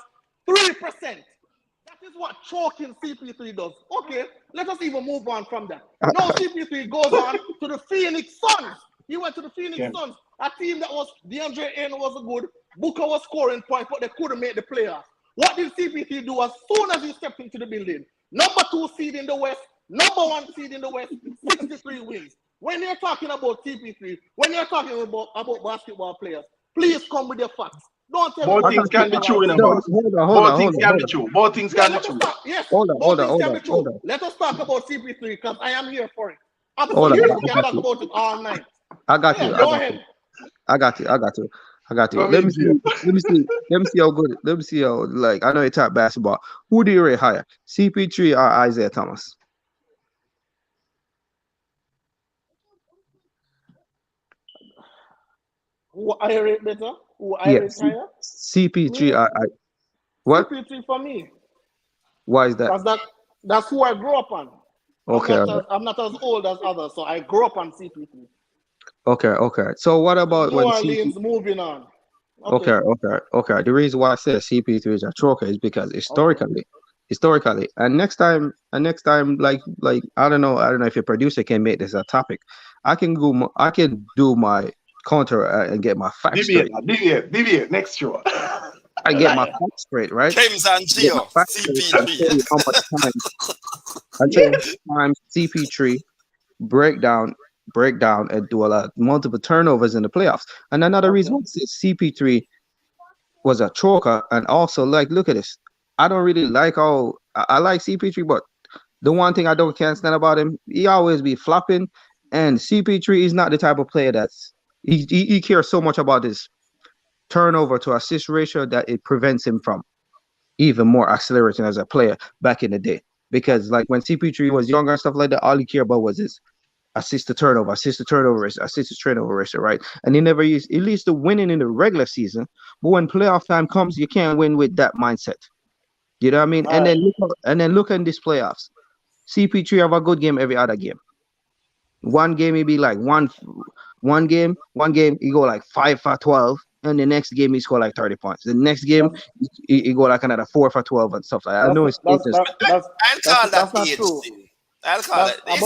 3%. That is what choking CP3 does. Okay, let us even move on from that. Now CP3 goes on to the Phoenix Suns. He went to the Phoenix Suns, a team that was, DeAndre Ayton was good, Booker was scoring points, but they couldn't make the playoffs. What did CP3 do as soon as he stepped into the building? Number 2 seed in the West, number 1 seed in the West, 63 wins. When you're talking about CP3, when you're talking about basketball players, please come with your facts. Don't tell me both things can be true in a boss. Both things can be true. Both things can be true. Yes, hold true. on. Let us talk about CP3 because I am here for it. Hold Absolutely, on, we can talk about it all night. I got you. Go ahead. I got you. Let me see how good. Let me see how, like, I know you talk basketball. Who do you rate higher, CP3 or Isaiah Thomas? Who I rate better? Who I rate higher? CP3 or what? CP3 for me. Why is that? Because that's who I grew up on. Okay. I'm not as old as others, so I grew up on CP3. Okay. So what about New Orleans moving on? Okay. The reason why I said CP3 is a choker is because historically, and next time, like I don't know if your producer can make this a topic. I can do my counter and get my facts straight. Deviate. Next show. I get my facts straight, right? James and Gio, CP3. I tell you how much time CP3 break down and do a lot of multiple turnovers in the playoffs. And another reason why CP3 was a choker, and also, like, look at this. I don't really like how I like CP3, but the one thing I can't stand about him, he always be flopping. And CP3 is not the type of player that's he cares so much about his turnover to assist ratio that it prevents him from even more accelerating as a player back in the day. Because like when CP3 was younger and stuff like that, all he cared about was his assist to turnover ratio, right? And he never used, at least the winning in the regular season. But when playoff time comes, you can't win with that mindset. You know what I mean? And then look in these playoffs. CP3 have a good game every other game. One game he be like one game he go like 5 for 12, and the next game he score like 30 points. The next game he go like another 4 for 12 and stuff like that. I know that's not true. I'll call it this.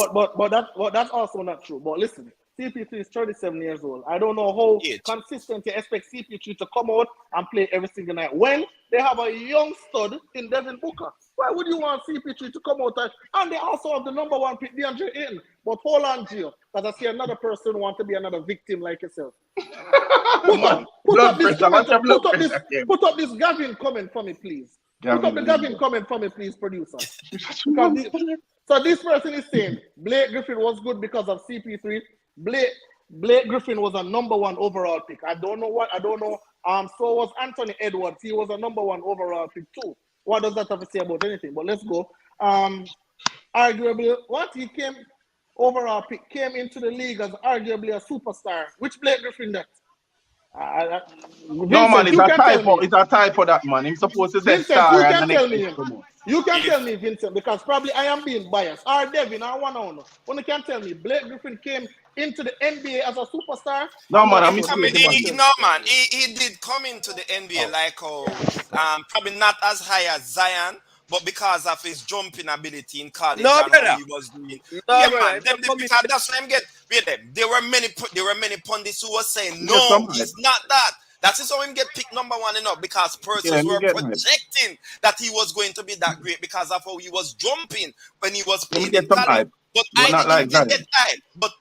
But that's also not true. But listen, CP3 is 37 years old. I don't know how consistent you expect CP3 to come out and play every single night when they have a young stud in Devin Booker. Why would you want CP3 to come out and they also have the number 1 pick, DeAndre Ayton? But hold on, Gio, because I see another person want to be another victim like yourself. Put up this Gavin comment for me, please. Put up the Gavin comment for me, please, producer. So this person is saying Blake Griffin was good because of CP3. Blake Griffin was a number 1 overall pick. I don't know. So was Anthony Edwards. He was a number 1 overall pick too. What does that have to say about anything? But let's go. Arguably, he came overall pick, came into the league as arguably a superstar. Which Blake Griffin that? No man, it's a typo. It's a typo that man. He's supposed to say star. You can tell me, Vincent, because probably I am being biased. Or Devin, or one owner. When you can tell me, Blake Griffin came into the NBA as a superstar. No man, he did come into the NBA like probably not as high as Zion, but because of his jumping ability in college, he was doing. That's why I'm getting. There were many pundits who were saying no, he's not that. That is how him get picked number one enough because persons me were get it. projecting that he was going to be that great because of how he was jumping when he was Let me playing get in some college. hype. But But I not didn't like get Zion. hype. But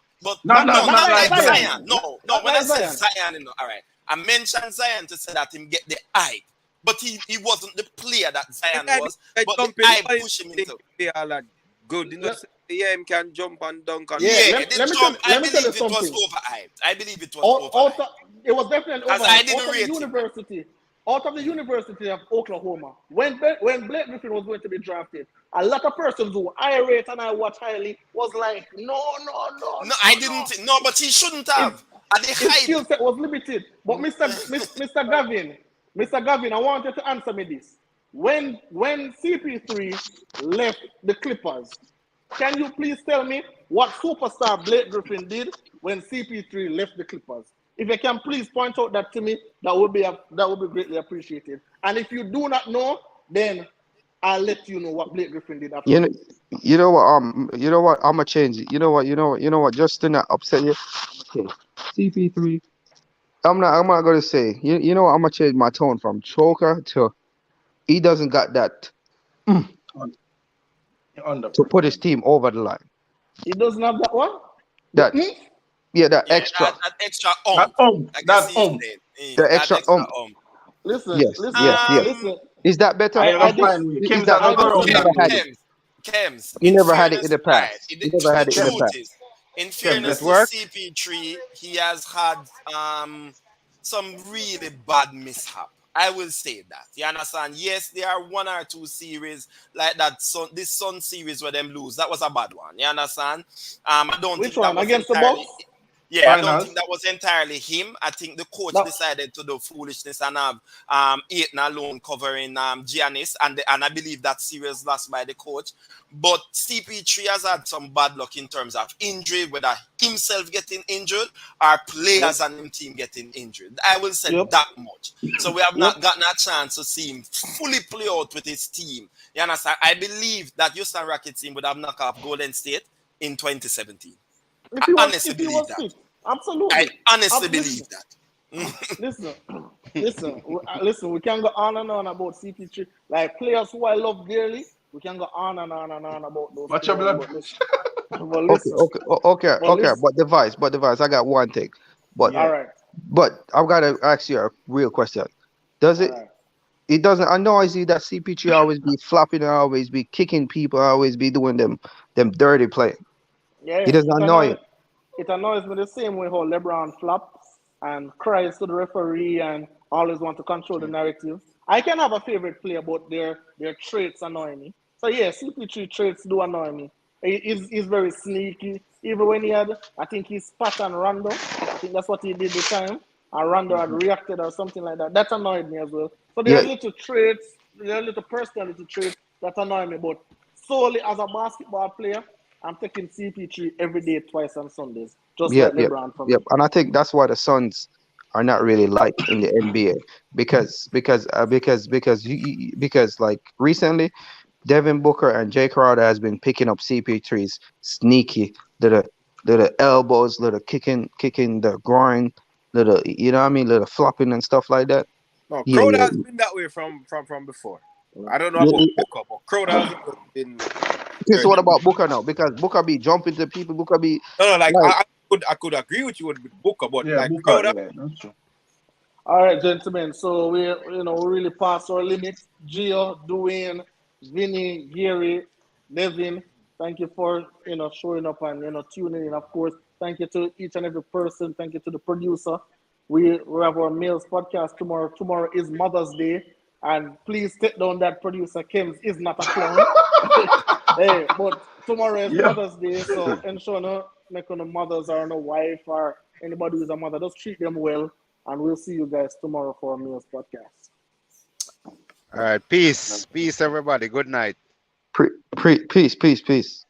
Not like like Zion. Zion. No, Not when I like said Zion. Zion, all right, I mentioned Zion to say that him get the hype. But he wasn't the player that Zion was, but the hype pushed him into. They are like good. You know, yeah, him can jump and dunk and Yeah, the jump, I let me tell you believe it was something. overhyped. I believe it was overhyped. It was definitely As I overhyped. didn't rate him. Out of the University of Oklahoma, when Blake Griffin was going to be drafted, a lot of persons who I rate and I watch highly was like, no. No, I didn't. No, but he shouldn't have. At the His hype. skill set was limited. But Mr. Gavin, I want you to answer me this. When CP3 left the Clippers, can you please tell me what superstar Blake Griffin did when CP3 left the Clippers? If you can please point out that to me, that would be greatly appreciated. And if you do not know, then I'll let you know what Blake Griffin did after. You know what? I'm gonna change it. You know what? Just to not upset you. Okay. CP3. I'm not gonna say. You know what? I'm gonna change my tone from choker to he doesn't got that to put his team over the line. He doesn't have that one? That extra. That extra The extra Listen, Yes. listen. Is that better? Kems. You never had it in the past. You never had it in the past. In fairness to CP3, he has had some really bad mishap. I will say that. You understand? Yes, there are one or two series like that. So this Sun series where them lose, that was a bad one. You understand? I don't Which think that one? was Against entirely, the Bucks? Yeah, I don't think that was entirely him. I think the coach decided to do foolishness and have Aiton alone covering Giannis, and I believe that series lost by the coach. But CP3 has had some bad luck in terms of injury, whether himself getting injured or players and him team getting injured. I will say that much. So we have not gotten a chance to see him fully play out with his team. You understand? I believe that Houston Rockets team would have knocked off Golden State in 2017. I honestly believe that. Absolutely. I honestly believe that. Listen. We can go on and on about CP3. Like players who I love dearly, we can go on and on and on about those. Watch your blood. Okay. But device. I got one thing. But all right. But I've got to ask you a real question. Does it? Right. It doesn't annoy you that CP3 always be flopping, always be kicking people, always be doing them dirty play. Yeah. It doesn't annoy you. It annoys me the same way how LeBron flops and cries to the referee and always want to control the narrative. I can have a favorite player, but their traits annoy me. So yeah, CP3 traits do annoy me. He's very sneaky. Even when he had, I think he spat on Rondo. I think that's what he did the time. And Rondo had reacted or something like that. That annoyed me as well. So there are little traits, there are little personality traits that annoy me. But solely as a basketball player, I'm taking CP3 every day, twice on Sundays, just like LeBron for me. And I think that's why the Suns are not really liked in the NBA because like recently, Devin Booker and Jay Crowder has been picking up CP3's sneaky little elbows, little kicking the groin, little little flopping and stuff like that. No, Crowder has been that way from before. I don't know about Booker, but Crowder has been. Okay, so what about Booker now? Because Booker be jumping to people. Booker be I could agree with you with Booker, but Booker, Crowder. That's true. All right, gentlemen. So we really passed our limits. Gio, Dwayne, Vinny, Gary, Nevin. Thank you for showing up and tuning in. Of course, thank you to each and every person. Thank you to the producer. We have our Males podcast tomorrow. Tomorrow is Mother's Day, and please take down that producer. Kim is not a clown. Hey, but tomorrow is Mother's Day, so ensure no make no mothers or no wife or anybody who's a mother. Just treat them well, and we'll see you guys tomorrow for our Males podcast. All right, peace, everybody. Good night. Peace.